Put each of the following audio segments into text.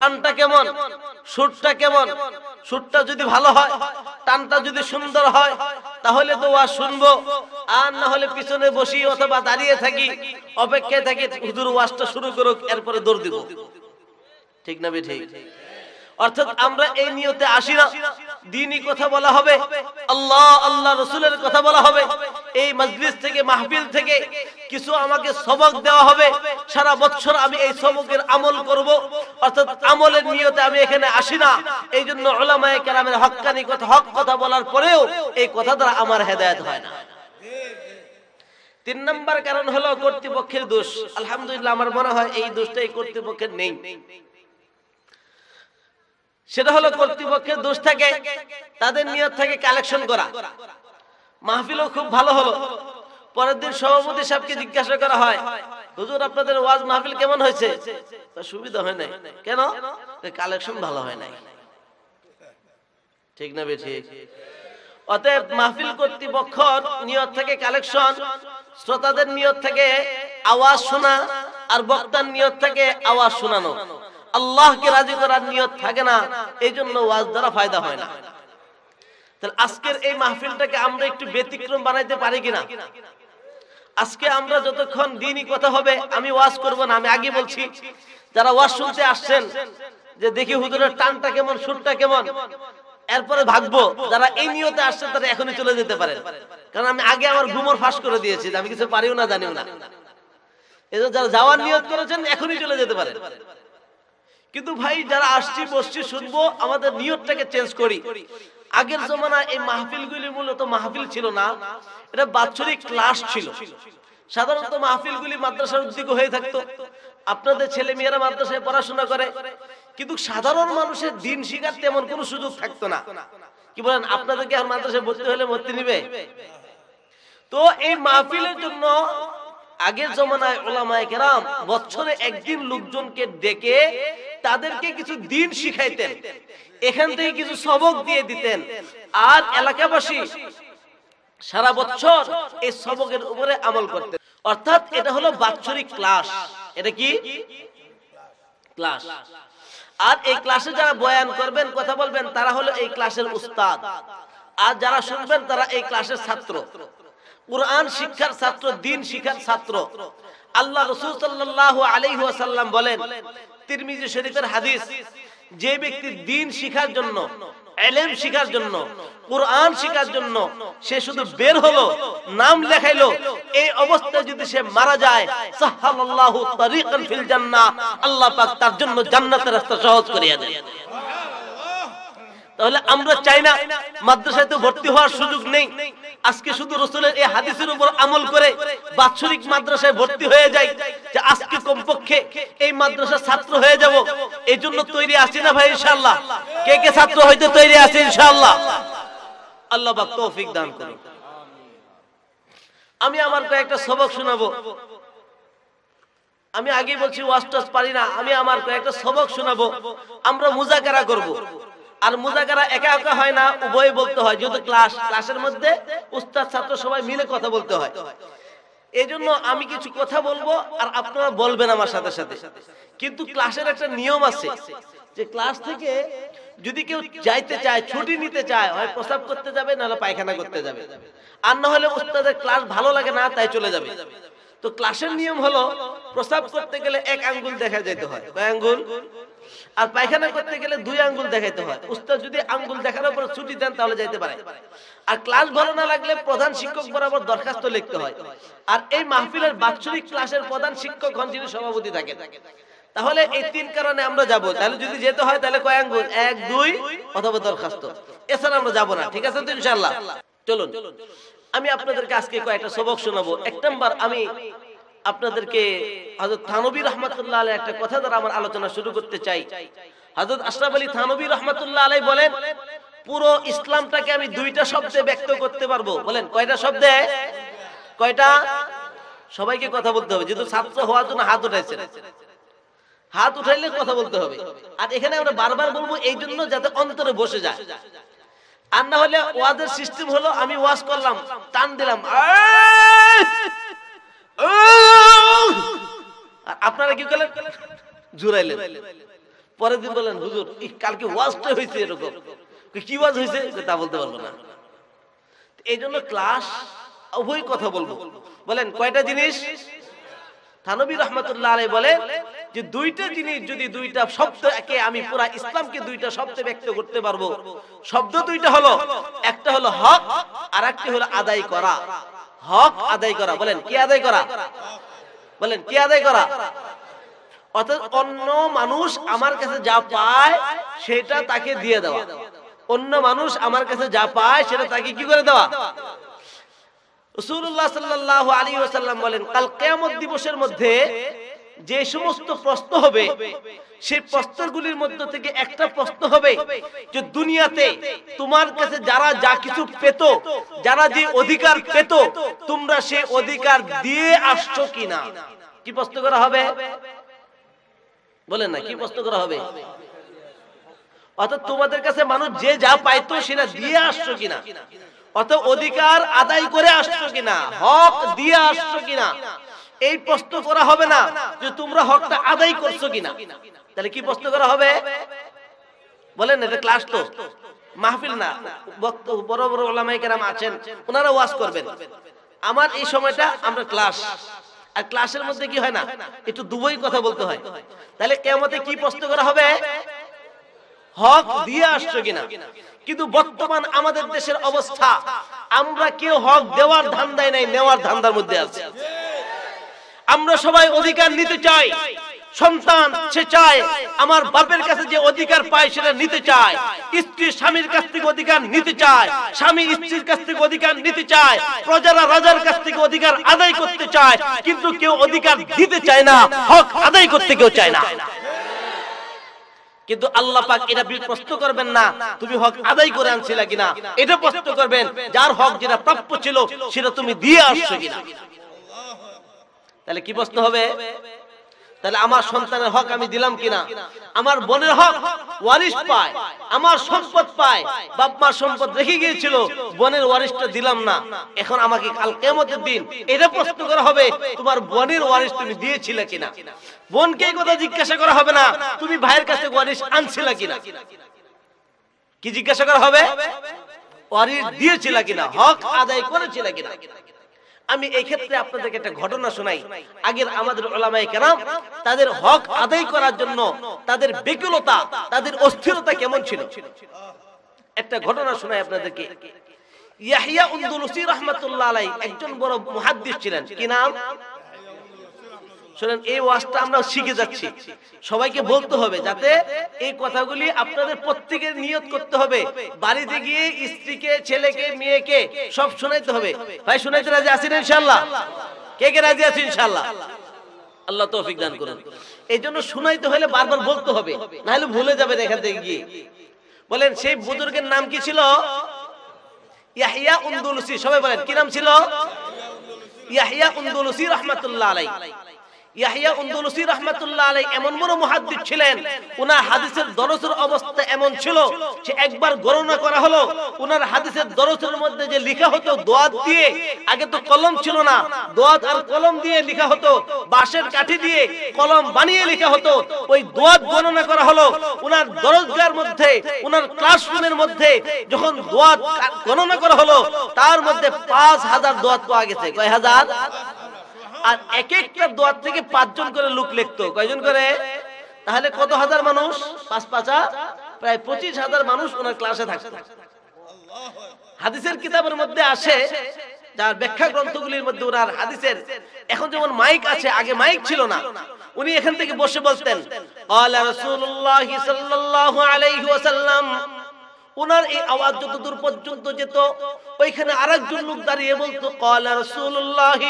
টানটা কেমন, সুরটা কেমন। সুরটা যদি ভালো হয়, টানটা যদি সুন্দর হয়, তাহলে তো ওয়াজ শুনবো। আর না হলে পিছনে বসি অথবা দাঁড়িয়ে থাকি, অপেক্ষায় থাকি হুজুর ওয়াজটা শুরু করুক, এরপরে দৌড় দিব। ঠিক না ঠিক? অর্থাৎ আমরা এই নিয়তে আসি না দ্বীনি কথা বলা হবে, আল্লাহ আল্লাহ রাসূলের কথা বলা হবে, এই মজলিস থেকে মাহফিল থেকে কিছু আমাকে সবক দেওয়া হবে, সারা বছর আমি এই সবকের আমল করব। অর্থাৎ আমলের নিয়তে আমি এখানে আসি না। এইজন্য উলামায়ে কেরামের হক্কানি কথা, হক কথা বলার পরেও এই কথা দ্বারা আমার হেদায়েত হয় না। 3 নম্বর কারণ হলো কর্তৃপক্ষের দোষ। আলহামদুলিল্লাহ আমার মনে হয় এই দোষটাই কর্তৃপক্ষের নেই। সেটা হলো কর্তৃপক্ষের দোষ থাকে, তাদের নিয়ত থাকে কালেকশন করা। মাহফিলও খুব ভালো হলো, পরের দিন সভাপতি সাহেবকে জিজ্ঞাসা করা হয়, হুজুর আপনাদের ওয়াজ মাহফিল কেমন হয়েছে? সুবিধা হয় নাই। কেন? কালেকশন ভালো হয় নাই। ঠিক না ঠিক? অতএব মাহফিল কর্তৃপক্ষ নিয়ত থেকে কালেকশন, শ্রোতাদের নিয়ত থেকে আওয়াজ শোনা, আর বক্তার নিয়ত থেকে আওয়াজ শোনানো। আল্লাহকে রাজি করার নিয়ত থাকে না, এই জন্য ওয়াজ দ্বারা ফায়দা হয় না। তাহলে আজকের এই মাহফিলটাকে আমরা একটু ব্যতিক্রম বানাইতে পারি কিনা? আজকে আমরা যতক্ষণ দ্বীনি কথা হবে, আমি ওয়াজ করব না। আমি আগে বলছি, যারা ওয়াজ শুনতে আসছেন যে দেখি হুজুরের টানটা কেমন, সুরটা কেমন, এরপরে ভাগবো। যারা এই নিয়তে আসছেন তারা এখনই চলে যেতে পারেন, কারণ আমি আগে আমার ঘুমর ফাঁস করে দিয়েছি, আমি কিছু পারিও না জানিও না। এজন্য যারা যাওয়ার নিয়ত করেছেন এখনই চলে যেতে পারেন। কিন্তু ভাই যারা আসছি বসছি শুনবো, আমাদের নিয়তটাকে চেঞ্জ করি। আগের জমানায় এই মাহফিলগুলি মূলত মাহফিল ছিল না, এটা বাৎসরিক ক্লাস ছিল। সাধারণত মাহফিলগুলি মাদ্রাসার উদ্যোগে হয়ে থাকতো। আপনাদের ছেলে মেয়েরা মাদ্রাসায় পড়াশোনা করে, কিন্তু সাধারণ মানুষের দিন শিখার তেমন কোনো সুযোগ থাকতো না। কি বলেন? আপনাদেরকে আর মাদ্রাসায় ভর্তি হলে ভর্তি নিবে? তো এই মাহফিলের জন্য আগের জমানায় উলামায়ে কেরাম বছরে একদিন লোকজনকে ডেকে তাদেরকে কিছু দিন শিখাইতেন, এখান থেকে কিছু সবক দিয়ে দিতেন, আর এলাকাবাসী সারা বছর এই সবকের উপরে আমল করতেন। অর্থাৎ এটা হলো বাৎসরিক ক্লাস। এটা কি ক্লাস? আর এই ক্লাসে যারা বয়ান করবেন, কথা বলবেন, তারা হলো এই ক্লাসের উস্তাদ, আর যারা শুনবেন তারা এই ক্লাসের ছাত্র, কুরআন শিক্ষার ছাত্র, দ্বীন শিক্ষার ছাত্র। আল্লাহ রাসূল সাল্লাল্লাহু আলাইহি ওয়াসাল্লাম বলেন, তিরমিজি শরীফের হাদিস, যে ব্যক্তি দ্বীন শিখার জন্য, ইলম শিখার জন্য, কুরআন শিখার জন্য সে শুধু বের হলো, নাম লেখাইলো, এই অবস্থায় যদি সে মারা যায়, সাহাল্লাহু তারিকান ফিল জান্নাহ, আল্লাহ পাক তার জন্য জান্নাতের রাস্তা সহজ করে দেন। তাহলে আমরা চাই না মাদ্রাসায় তো ভর্তি হওয়ার সুযোগ নেই, আজকে শুধু রাসূলের এই হাদিসের উপর আমল করে বাৎসরিক মাদ্রাসায় ভর্তি হয়ে যাই, যে আজকে কমপক্ষে এই মাদ্রাসার ছাত্র হয়ে যাব। এই জন্য তৈরি আছি না ভাই? ইনশাআল্লাহ কে কে ছাত্র হইতে তৈরি আছে? ইনশাআল্লাহ আল্লাহ পাক তৌফিক দান করুন। আমি আমার কয়েকটা সবক শোনাবো। আমি আগে বলছি ওয়াজ টাজ পারি না, আমি আমার কয়েকটা সবক শোনাবো। আমরা মুযাকারা করব, আর মুযাকারা একা একা হয় না, উভয় বলতে হয়, যেহেতু ক্লাসের মধ্যে উস্তাদ ছাত্র সবাই মিলে কথা বলতে হয়। এইজন্য আমি কিছু কথা বলবো আর আপনারা বলবেন আমার সাথে সাথে। কিন্তু ক্লাসের একটা নিয়ম আছে, যে ক্লাস থেকে যদি কেউ যাইতে চায়, ছুটি নিতে চায়, হয় প্রস্রাব করতে যাবে, নাহলে পায়খানা করতে যাবে, আর না হলে উস্তাদের ক্লাস ভালো লাগে না তাই চলে যাবে। তো ক্লাসের নিয়ম হলো, প্রস্রাব করতে গেলে 1 আঙ্গুল দেখা যেতে হয়, কয় আঙ্গুল? আর পায়খানা করতে গেলে 2 আঙ্গুল দেখাইতে হয়। উস্তাদ যদি আঙ্গুল দেখানোর পর ছুটি দেন তাহলে যাইতে পারে। আর ক্লাস ভালো না লাগলে প্রধান শিক্ষক বরাবর দরখাস্ত লিখতে হয়। আর এই মাহফিলের বাৎসরিক ক্লাসের প্রধান শিক্ষক হন যিনি সভাপতি থাকেন। তাহলে এই 3 কারণে আমরা যাব। তাহলে যদি যেতে হয় তাহলে কয় আঙ্গুল? 1 2 অথবা দরখাস্ত, এছাড়া আমরা যাব না। ঠিক আছে তো ইনশাআল্লাহ? চলুন আমি আপনাদেরকে আজকে কয়েকটা সবক শোনাবো। 1 নাম্বার, আমি আপনাদেরকে হযরত থানবী রাহমাতুল্লাহ আলাইহি একটা কথা দ্বারা আমার আলোচনা শুরু করতে চাই। হযরত আশরাফ আলী থানবী রাহমাতুল্লাহ আলাইহি বলেন, পুরো ইসলামটাকে আমি 2টা শব্দে ব্যক্ত করতে পারবো। বলেন কয়টা শব্দে? কয়টা? সবাইকে কথা বলতে হবে, যেহেতু ছাত্র হওয়ার জন্য হাত উঠাইছেন, হাত উঠাইলে কথা বলতে হবে। আর এখানে আমরা বারবার বলবো এই জন্য যাতে অন্তরে বসে যায়। আর না হলে ওয়াজের সিস্টেম হলো, আমি ওয়াজ করলাম, টান দিলাম, আর আপনারা কি করলেন? জুরাইলেন। পরের দিন বলেন হুজুর কালকে ওয়াজটা হয়েছে এরকম, কি ওয়াজ হয়েছে তা বলতে পারবো না। এই জন্য ক্লাস উভয় কথা বলবো। বলেন কয়টা জিনিস? থানবী রহমাতুল্লাহ আলাইহি বলেন যে দুইটা জিনিস যদি দুইটা শব্দকে আমি পুরা ইসলামকে দুইটা শব্দে ব্যক্ত করতে পারবো, শব্দ দুইটা হলো, একটা হলো হক আর একটা হলো আদায় করা। হক আদায় করা, বলেন কি আদায় করা? বলেন কি আদায় করা? অর্থাৎ অন্য মানুষ আমার কাছে যা পায় সেটা তাকে দিয়ে দেওয়া। অন্য মানুষ আমার কাছে যা পায় সেটা তাকে কি করে দেওয়া? রাসূলুল্লাহ সাল্লাল্লাহু আলাইহি ওয়াসাল্লাম বলেন কাল কিয়ামত দিবসের মধ্যে যে সমস্ত প্রশ্ন হবে সেই প্রশ্নগুলির মধ্যে থেকে একটা প্রশ্ন হবে যে দুনিয়াতে তোমার কাছে যারা যা কিছু পেত, যারা যে অধিকার পেত, তোমরা সেই অধিকার দিয়ে আসছো কিনা। কি প্রশ্ন করা হবে? বলেন না, কি প্রশ্ন করা হবে? অর্থাৎ তোমাদের কাছে মানুষ যে যা পাইতো সেটা দিয়ে আসছো কিনা, অর্থাৎ অধিকার আদায় করে আসছো কিনা, হক দিয়ে আসছো কিনা। এই প্রশ্ন করা হবে না যে তোমরা হকটা আদায় করছো কিনা। তাহলে কি প্রশ্ন করা হবে? বলেন এটা ক্লাস তো, মাহফিল না। বড় বড় উলামায়ে কেরাম আছেন, ওনারা ওয়াজ করবেন। আমার এই সময়টা আমরা ক্লাস, আর ক্লাসের মধ্যে কি হয় না একটু দুবই কথা বলতে হয়। তাহলে কিয়ামতে কি প্রশ্ন করা হবে? হক দিয়ে আসছো কিনা। কিন্তু বর্তমান আমাদের দেশের অবস্থা, আমরা কেউ হক দেওয়ার ধান্দায় নাই, নেওয়ার ধান্দার মধ্যে আছি। আমরা সবাই অধিকার নিতে চাই। সন্তান সে চায় আমার বাপের কাছে যে অধিকার পায় সেটা নিতে চায়, স্ত্রী স্বামীর কাছ থেকে অধিকার নিতে চায়, স্বামী স্ত্রীর কাছ থেকে অধিকার নিতে চায়, প্রজারা রাজার কাছ থেকে অধিকার আদায় করতে চায়, কিন্তু কেউ অধিকার দিতে চায় না, হক আদায় করতে কেউ চায় না। কিন্তু আল্লাহ পাক এটা প্রশ্ন করবেন না তুমি হক আদায় করে আনছিলা কিনা, এটা প্রশ্ন করবেন যার হক যেটা প্রাপ্য ছিল সেটা তুমি দিয়ে আসছো কিনা। তাহলে কি প্রশ্ন হবে? তাহলে আমার সন্তানের হক আমি দিলাম কিনা, আমার বোনের হক ওয়ারিশ পায়, আমার সম্পদ পায়, বাপ মার সম্পদ রেখে গিয়েছিল, বোনের ওয়ারিশটা দিলাম না, এখন আমাকে কাল কিয়ামতের দিন এটা প্রশ্ন করা হবে তোমার বোনের ওয়ারিশ তুমি দিয়েছিলে কিনা। বোনকে এই কথা জিজ্ঞাসা করা হবে না তুমি ভাইয়ের কাছে ওয়ারিশ আনছিলা কিনা। কি জিজ্ঞাসা করা হবে? ওয়ারিশ দিয়েছিলা কিনা, হক আদায় করেছিলা কিনা। আমি এই ক্ষেত্রে আপনাদেরকে একটা ঘটনা শোনাই। আগের আমাদের উলামায়ে কেরাম তাদের হক আদায় করার জন্য তাদের ব্যাকুলতা, তাদের অস্থিরতা কেমন ছিল, একটা ঘটনা শোনাই আপনাদেরকে। ইয়াহইয়া আনদালুসী রাহমাতুল্লাহ আলাইহি একজন বড় মুহাদ্দিস ছিলেন। কি নাম? শুনেন, এই ওয়াজটা আমরা শিখে যাচ্ছি, সবাইকে বলতে হবে যাতে এই কথাগুলি আপনাদের প্রত্যেকের নিয়ত করতে হবে। বাড়িতে গিয়ে স্ত্রীকে, ছেলেকে, মেয়েকে সব শোনাইতে হবে। ভাই শোনাইতে রাজি আছেন ইনশাআল্লাহ? কে কে রাজি আছেন ইনশাআল্লাহ? আল্লাহ তৌফিক দান করুন। এই জন্য শোনাইতে হলে বারবার বলতে হবে, না হলে ভুলে যাবেন এখান থেকে গিয়ে। বলেন সেই বুজুর্গের নাম কি ছিল? ইয়াহইয়া আনদালুসী। সবাই বলেন কি নাম ছিল? ইয়াহইয়া আনদালুসী রাহমাতুল্লাহ আলাইহি। ইয়াহইয়া আনদালুসী রাহমাতুল্লাহ আলাইহি এমন বড় মুহাদ্দিস ছিলেন, উনার হাদিসের দরসের অবস্থা এমন ছিল যে একবার গণনা করা হলো উনার হাদিসের দরসের মধ্যে যে লেখা হতো দোয়াত দিয়ে, আগে তো কলম ছিল না, দোয়াত আর কলম দিয়ে লেখা হতো, বাঁশের কাঠি দিয়ে কলম বানিয়ে লেখা হতো। ওই দোয়াত গণনা করা হলো উনার দরজগার মধ্যে, উনার ক্লাসরুমের মধ্যে যখন দোয়াত গণনা করা হলো তার মধ্যে 5000 দোয়াত পাওয়া গেছে। কয় হাজার? আর এক একটা দোয়াত থেকে 5 জন করে লোক লিখতো। কয়জন করে? তাহলে কত হাজার মানুষ? 5 5 প্রায় 25,000 মানুষ ওনার ক্লাসে থাকতো। হাদিসের কিতাবের মধ্যে আসে, যার ব্যাখ্যা গ্রন্থগুলির মধ্যে ওনার হাদিসের, এখন যেমন মাইক আছে, আগে মাইক ছিল না, উনি এখান থেকে বসে বলতেন ক্বালা রাসূলুল্লাহ সাল্লাল্লাহু আলাইহি ওয়াসাল্লাম। উনার এই আওয়াজ যত দূর পর্যন্ত যেত ওইখানে আরেকজন লোক দাঁড়িয়ে বলতো ক্বালা রাসূলুল্লাহ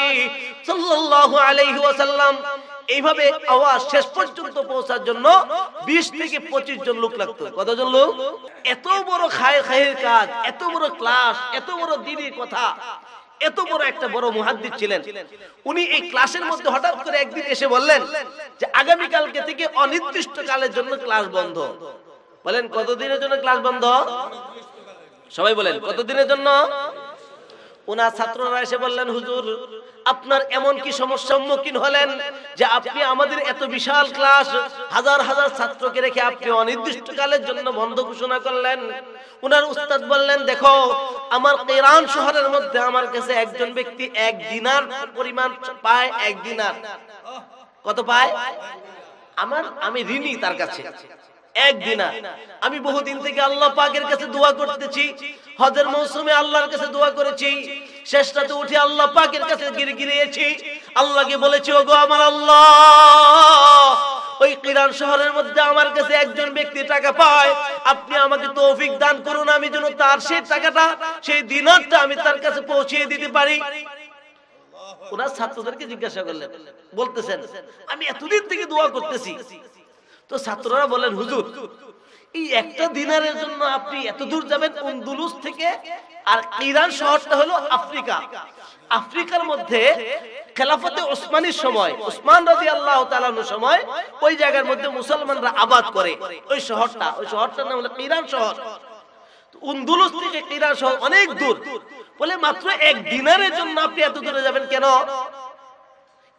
সাল্লাল্লাহু আলাইহি ওয়াসাল্লাম। এইভাবে আওয়াজ শেষ পর্যন্ত পৌঁছার জন্য 20 থেকে 25 জন লোক লাগতো। কতজন লোক? এত বড় খায়ের কাজ, এত বড় ক্লাস, এত বড় দ্বীনের কথা, এত বড় একটা বড় মুহাদ্দিস ছিলেন। উনি এই ক্লাসের মধ্যে হঠাৎ করে একদিন এসে বললেন যে আগামী কালকে থেকে অনির্দিষ্ট কালের জন্য ক্লাস বন্ধ। বলেন কতদিনের জন্য ক্লাস বন্ধ? সবাই বলেন কতদিনের জন্য? ওনার ছাত্ররা এসে বললেন, হুজুর আপনার এমন কি সমস্যার সম্মুখীন হলেন যে আপনি আমাদের এত বিশাল ক্লাস হাজার হাজার ছাত্রকে রেখে আপনি অনির্দিষ্টকালের জন্য বন্ধ ঘোষণা করলেন? ওনার উস্তাদ বললেন, দেখো আমার ইরান শহরের মধ্যে আমার কাছে একজন ব্যক্তি 1 দিনার পরিমাণ পায়। 1 দিনার কত পায়? আমি ঋণী তার কাছে 1 দিনার। আমি বহুদিন থেকে আল্লাহ পাকের কাছে দোয়া করতেছি, হজের মৌসুমে আল্লাহর কাছে দোয়া করেছি, শেষ রাতে উঠে আল্লাহ পাকের কাছে গিরিয়েছি, আল্লাহকে বলেছি, ওগো আমার আল্লাহ, ওই কিরান শহরের মধ্যে আমার কাছে একজন ব্যক্তি টাকা পায়, আপনি আমাকে তৌফিক দান করুন, আমি যেন তার সেই টাকাটা, সেই দিনারটা আমি তার কাছে পৌঁছিয়ে দিতে পারি। ওনার ছাত্রদেরকে জিজ্ঞাসা করলেন, বলতেছেন আমি এতদিন থেকে দোয়া করতেছি। তো ছাত্ররা বলেন, হুজুর এই একটা দিনারের জন্য আপনি এত দূর যাবেন আন্দুলুস থেকে? আর ইরান শহরটা হলো আফ্রিকা। আফ্রিকার মধ্যে খেলাফতে ওসমানীর সময়, ওসমান রাদিয়াল্লাহু তাআলা আনহুর সময় ওই জায়গার মধ্যে মুসলমানরা আবাদ করে ওই শহরটার নাম হলো ইরান শহর। আন্দুলুস থেকে ইরান শহর অনেক দূর। বলে মাত্র 1 দিনারের জন্য আপনি এত দূরে যাবেন কেন?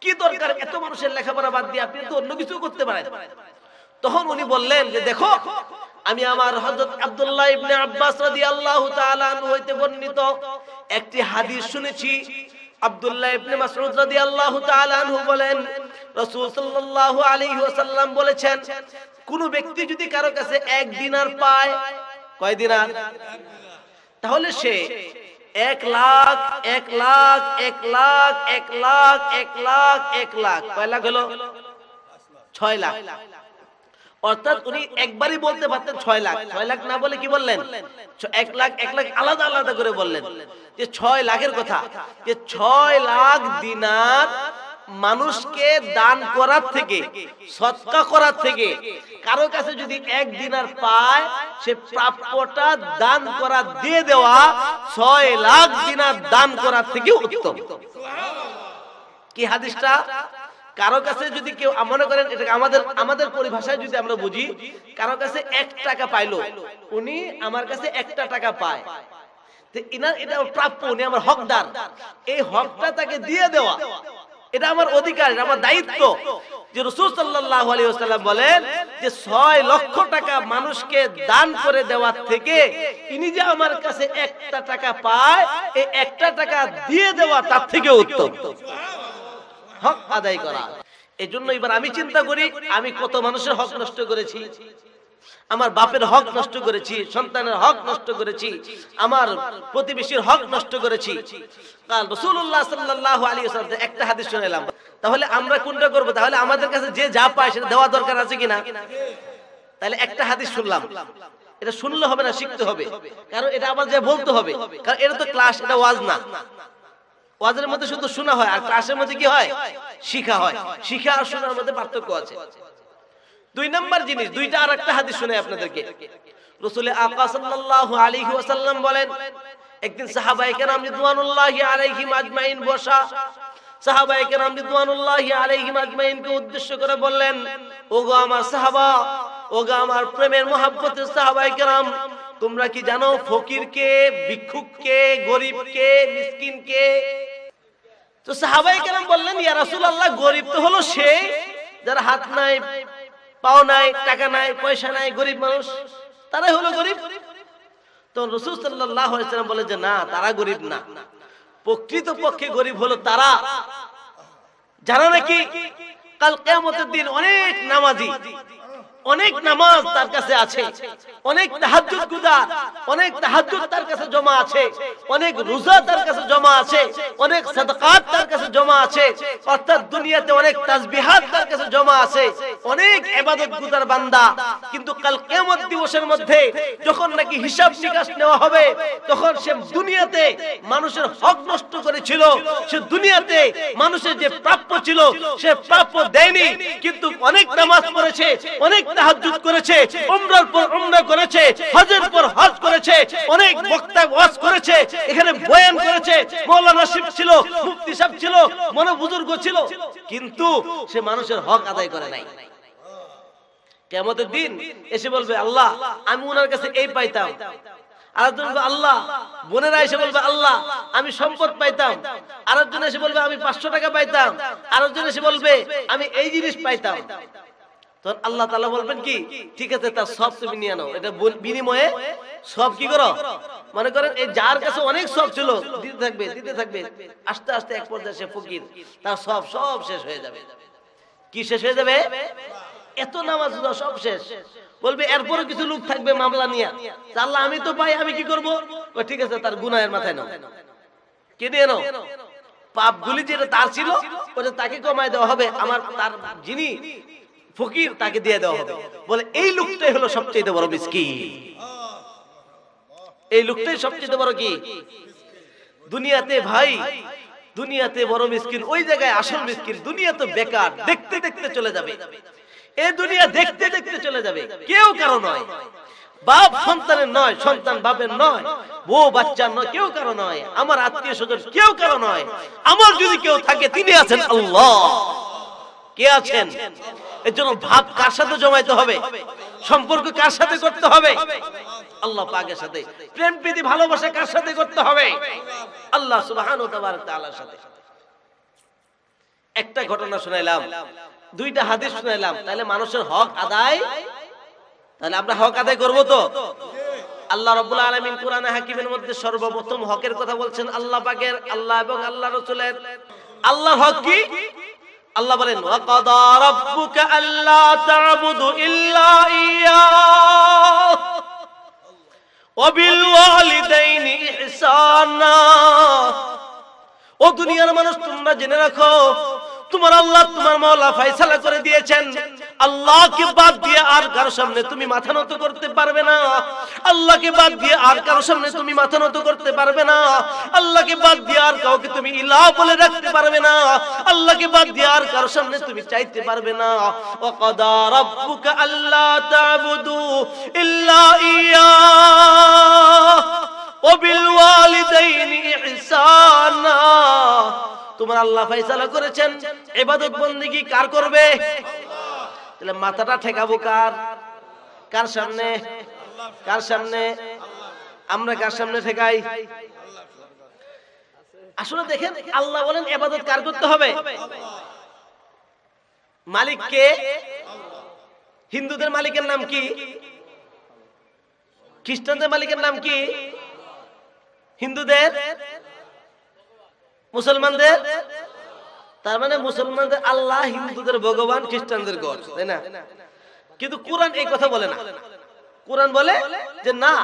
কি দরকার এত মানুষের লেখাপড়া বাদ দিয়ে আপনি তো অন্য কিছু করতে পারেন। তখন উনি বললেন যে দেখো, আমি আমার হযরত আব্দুল্লাহ ইবনে আব্বাস রাদিয়াল্লাহু তাআলা আনহু হইতে বর্ণিত একটি হাদিস শুনেছি। আব্দুল্লাহ ইবনে মাসউদ রাদিয়াল্লাহু তাআলা আনহু বলেন, রাসূল সাল্লাল্লাহু আলাইহি ওয়াসাল্লাম বলেছেন, কোন ব্যক্তি যদি কারো কাছে 1 দিনার পায়, কয় দিনার? তাহলে সে 1 লাখ 1 লাখ 1 লাখ 1 লাখ 1 লাখ 1 লাখ, কয় লাখ হলো? 6 লাখ। অর্থাৎ উনি একবারই বলতে পারতেন 6 লাখ। 6 লাখ না বলে কি বললেন? 1 লাখ 1 লাখ আলাদা আলাদা করে বললেন যে 6 লাখের কথা। যে 6 লাখ দিনার মানুষকে দান করার থেকে, সদকা করার থেকে কারো কাছে যদি 1 দিনার পায়, সে প্রাপ্যটা দান করা দিয়ে দেওয়া 6 লাখ দিনার দান করার থেকে উত্তম। কি হাদিসটা? কারো কাছে যদি কেউ মনে করেন, এটা আমাদের পরিভাষায় যদি আমরা বুঝি, কারো কাছে 1 টাকা পাইলো, উনি আমার কাছে 1টা টাকা পায়, তো এটা প্রাপ্য, উনি আমার হকদার, এই হকটা তাকে দিয়ে দেওয়া এটা আমার অধিকার, এটা আমার দায়িত্ব। যে রাসূল সাল্লাল্লাহু আলাইহি ওয়াসাল্লাম বলেন যে 6 লক্ষ টাকা মানুষকে দান করে দেওয়ার থেকে ইনি যে আমার কাছে 1টা টাকা পায়, এই 1টা টাকা দিয়ে দেওয়া তার থেকে উত্তম, হক আদায় করা। এজন্য এবার আমি চিন্তা করি, আমি কত মানুষের হক নষ্ট করেছি, আমার বাপের হক নষ্ট করেছি, সন্তানের হক নষ্ট করেছি, আমার প্রতিবেশীর হক নষ্ট করেছি। কাল রাসূলুল্লাহ সাল্লাল্লাহু আলাইহি ওয়াসাল্লাম একটা হাদিস শুনলাম, তাহলে আমরা কোনটা করব? তাহলে আমাদের কাছে যে যা পায় সেটা দেওয়া দরকার আছে কিনা? তাহলে একটা হাদিস শুনলাম, এটা শুনলে হবে না, শিখতে হবে, কারণ এটা আবার যে বলতে হবে, কারণ এটা তো ক্লাস, এটা ওয়াজ না। ওয়াজের মধ্যে শুধু শোনা হয়, আর ক্লাসের মধ্যে কি হয়? শিখা হয়। শিখা আর শোনার মধ্যে পার্থক্য আছে। 2 নাম্বার জিনিস, 2টা আর একটা হাদিস শুনে আপনাদেরকে। রাসূল আকা সাল্লাল্লাহু আলাইহি ওয়াসাল্লাম বলেন, একদিন সাহাবায়ে কেরাম রিদওয়ানুল্লাহি আলাইহিম আজমাইন বসা, সাহাবায়ে কেরাম রিদওয়ানুল্লাহি আলাইহিম আজমাইনকে উদ্দেশ্য করে বললেন, ওগো আমার সাহাবা, ওগো আমার প্রেমের মহব্বতের সাহাবায়ে কেরাম, তোমরা কি জানো ফকিরকে, ভিক্ষুককে, গরিবকে, মিসকিনকে? তো সাহাবায়ে কেরাম বললেন, ইয়া রাসূলুল্লাহ, গরিব তো হলো সে যার হাত নাই, পাও নাই, টাকা নাই, পয়সা নাই, গরিব মানুষ, তারাই হলো গরিব। তো রাসূল সাল্লাল্লাহু আলাইহি ওয়াসাল্লাম বলে যে না, তারা গরিব না, প্রকৃতপক্ষে গরিব হলো তারা যারা নাকি কাল কিয়ামতের দিন অনেক নামাজি, অনেক নামাজ তার কাছে আছে, অনেক তাহাজ্জুদ গুজার, অনেক তাহাজ্জুদ তার কাছে জমা আছে, অনেক রোজা তার কাছে জমা আছে, অনেক সাদাকাত তার কাছে জমা আছে, অর্থাৎ দুনিয়াতে অনেক তাসবিহাত তার কাছে জমা আছে, অনেক ইবাদত গুজার বান্দা। কিন্তু কাল কিয়ামত দিবসের মধ্যে যখন নাকি হিসাব নিকাশ নেওয়া হবে, তখন সে দুনিয়াতে মানুষের হক নষ্ট করেছিল, সে দুনিয়াতে মানুষের যে প্রাপ্য ছিল সে প্রাপ্য দেয়নি, কিন্তু অনেক নামাজ পড়েছে, অনেক তাহাজ্জুদ করেছে, উমরার পর উমরা করেছে, হজের পর হজ করেছে, অনেক বক্তা ওয়াজ করেছে, এখানে বয়ান করেছে, মাওলানা সাহেব ছিল, মুফতি সাহেব ছিল, মনে বুজুর্গ ছিল, কিন্তু সে মানুষের হক আদায় করে নাই। কিয়ামতের দিন এসে বলবে, আল্লাহ আমি ওনার কাছে এই পাইতাম, আরেকজন বলবে আল্লাহ, বোনেরা এসে বলবে আল্লাহ আমি সম্পদ পাইতাম, আরেকজন এসে বলবে আমি 500 টাকা পাইতাম, আরেকজন এসে বলবে আমি এই জিনিস পাইতাম। তো আল্লাহ তাআলা বলবেন কি, ঠিক আছে তার সব তুমি নিয়ে নাও, এটা বিনিময়ে সব কি করো। মনে করেন এই যার কাছে অনেক সব ছিল, দিতে থাকবে দিতে থাকবে, আস্তে আস্তে এক পর্যায়ে সে ফকির, তার সব শেষ হয়ে যাবে। কি শেষ হয়ে যাবে? এত নামাজ রোজা সব শেষ। বলবে এরপরে কিছু লোক থাকবে মামলা নিয়ে, আল্লাহ আমি তো পাই, আমি কি করব? ঠিক আছে তার গুনাহের মাথায় নাও, কে নিয়ে নাও, পাপগুলি যেটা তার ছিল ওটা তাকে কমায় দেওয়া হবে, আমার তার যিনি ফকির তাকে দিয়ে দেওয়া হবে। বলে এই লোকটাই হলো সবচেয়ে বড় মিসকিন, এই লোকটাই সবচেয়ে বড় কি দুনিয়াতে। ভাই দুনিয়াতে বড় মিসকিন ওই জায়গায় আসল মিসকিন। দুনিয়া তো বেকার, দেখতে দেখতে চলে যাবে, এই দুনিয়া দেখতে দেখতে চলে যাবে। কেউ কারো নয়, বাপ সন্তানের নয়, সন্তান বাপের নয়, বউ বাচ্চার নয়, কেউ কারো নয়, আমার আত্মীয় স্বজন কেউ কারো নয়। আমার যদি কেউ থাকে তিনি আছেন আল্লাহ। কে আছেন? এর জন্য ভাব কার সাথে জমাইতে হবে, সম্পর্ক কার সাথে করতে হবে? আল্লাহ পাকের সাথে। প্রেম প্রীতি ভালোবাসা কার সাথে করতে হবে? আল্লাহ সুবহানাহু ওয়া তাআলার সাথে। একটা ঘটনা শুনাইলাম, দুইটা হাদিস শুনাইলাম, তাহলে মানুষের হক আদায়, তাহলে আমরা হক আদায় করব তো। আল্লাহ রাব্বুল আলামিন কোরআনে হাকিমের মধ্যে সর্বপ্রথম হকের কথা বলছেন আল্লাহ পাকের, আল্লাহ এবং আল্লাহ রাসূলের। আল্লাহর হক কি? আল্লাহ বলেন ওয়া কাদা রাব্বুকা আল্লা তা'বুদু ইল্লা ইয়্যাহু ওয়া বিল ওয়ালিদাইনি ইহসানা। ও দুনিয়ার মানুষ তোমরা জেনে রাখো, তোমার আল্লাহ তোমার মাওলা ফয়সালা করে দিয়েছেন, আল্লাহকে বাদ দিয়ে আর কারো সামনে তুমি মাথা নত করতে পারবে না। আল্লাহকে বাদ দিয়ে আর কারো সামনে তুমি মাথা নত করতে পারবে না। আল্লাহকে বাদ দিয়ে আর কাউকে তুমি ইলাহ বলে রাখতে পারবে না। আল্লাহকে বাদ দিয়ে আর কারো সামনে তুমি চাইতে পারবে না। ওয়া কাদা রাব্বুকা আল্লা তা'বুদু ইল্লা ইয়্যাহু ওয়া বিল ওয়ালিদাইনি ইহসানা। তোমার আল্লাহ ফয়সালা করেছেন ইবাদত বন্দেগী কার করবে? তাহলে মাথাটা ঠেকাবো কার? কার সামনে? কার সামনে? আমরা কার সামনে ঠেকাই? আসলে দেখেন আল্লাহ বলেন ইবাদত কার করতে হবে? মালিক কে? হিন্দুদের মালিকের নাম কি? খ্রিস্টানদের মালিকের নাম কি? হিন্দুদের? মুসলমানদের? তার মানে মুসলমানদের আল্লাহ, হিন্দুদের ভগবান, খ্রিস্টানদের গড, তাই না? কিন্তু কোরআন এই কথা বলে না। কোরআন বলে যে না,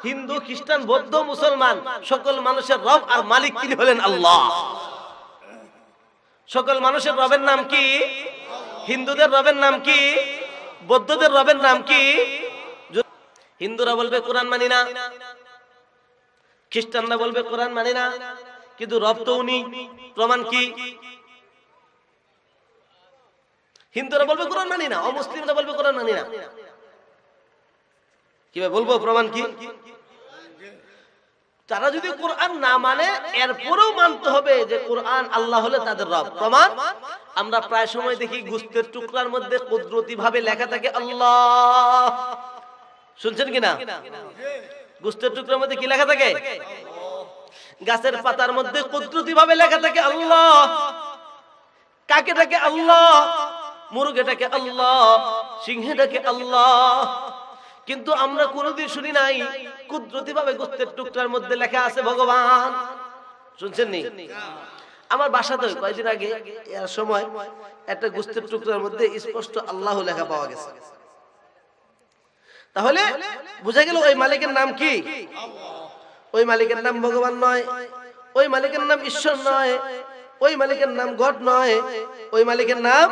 হিন্দু, খ্রিস্টান, বৌদ্ধ, মুসলমান সকল মানুষের রব আর মালিক তিনি হলেন আল্লাহ। সকল মানুষের রবের নাম কি? হিন্দুদের রবের নাম কি? বৌদ্ধদের রবের নাম কি? হিন্দুরা বলবে কোরআন মানি না, খ্রিস্টানরা বলবে কোরআন মানি না, কিন্তু রব তো উনি, প্রমাণ কি? হিন্দুরা বলবে কোরআন মানি না, অমুসলিমরা বলবে কোরআন মানি না। কিভাবে বলবো? প্রমাণ কি? তারা যদি কোরআন না মানে এরপরেও মানতে হবে যে কোরআন আল্লাহ হলে তাদের রব। প্রমাণ আমরা প্রায় সময় দেখি গোশতের টুকরার মধ্যে কুদরতি ভাবে লেখা থাকে আল্লাহ। শুনছেন কিনা? গোশতের টুকরার মধ্যে কি লেখা থাকে? গাছের পাতার মধ্যে কুদরতি ভাবে লেখা থাকে আল্লাহ। কাকে ডাকে আল্লাহ? মুরগিটাকে আল্লাহ, সিংহটাকে আল্লাহ। কিন্তু আমরা কোনোদিন শুনি নাই কুদরতি ভাবে গোশতের টুকরার মধ্যে লেখা আছে ভগবান। শুনছেন নি? আমার বাসাতে কয়েকদিন আগে এর সময় একটা গোশতের টুকরার মধ্যে স্পষ্ট আল্লাহ লেখা পাওয়া গেছে। তাহলে বোঝা গেল ওই মালিকের নাম কি? ওই মালিকের নাম ভগবান নয়, ওই মালিকের নাম ঈশ্বর নয়, ওই মালিকের নাম গড নয়, ওই মালিকের নাম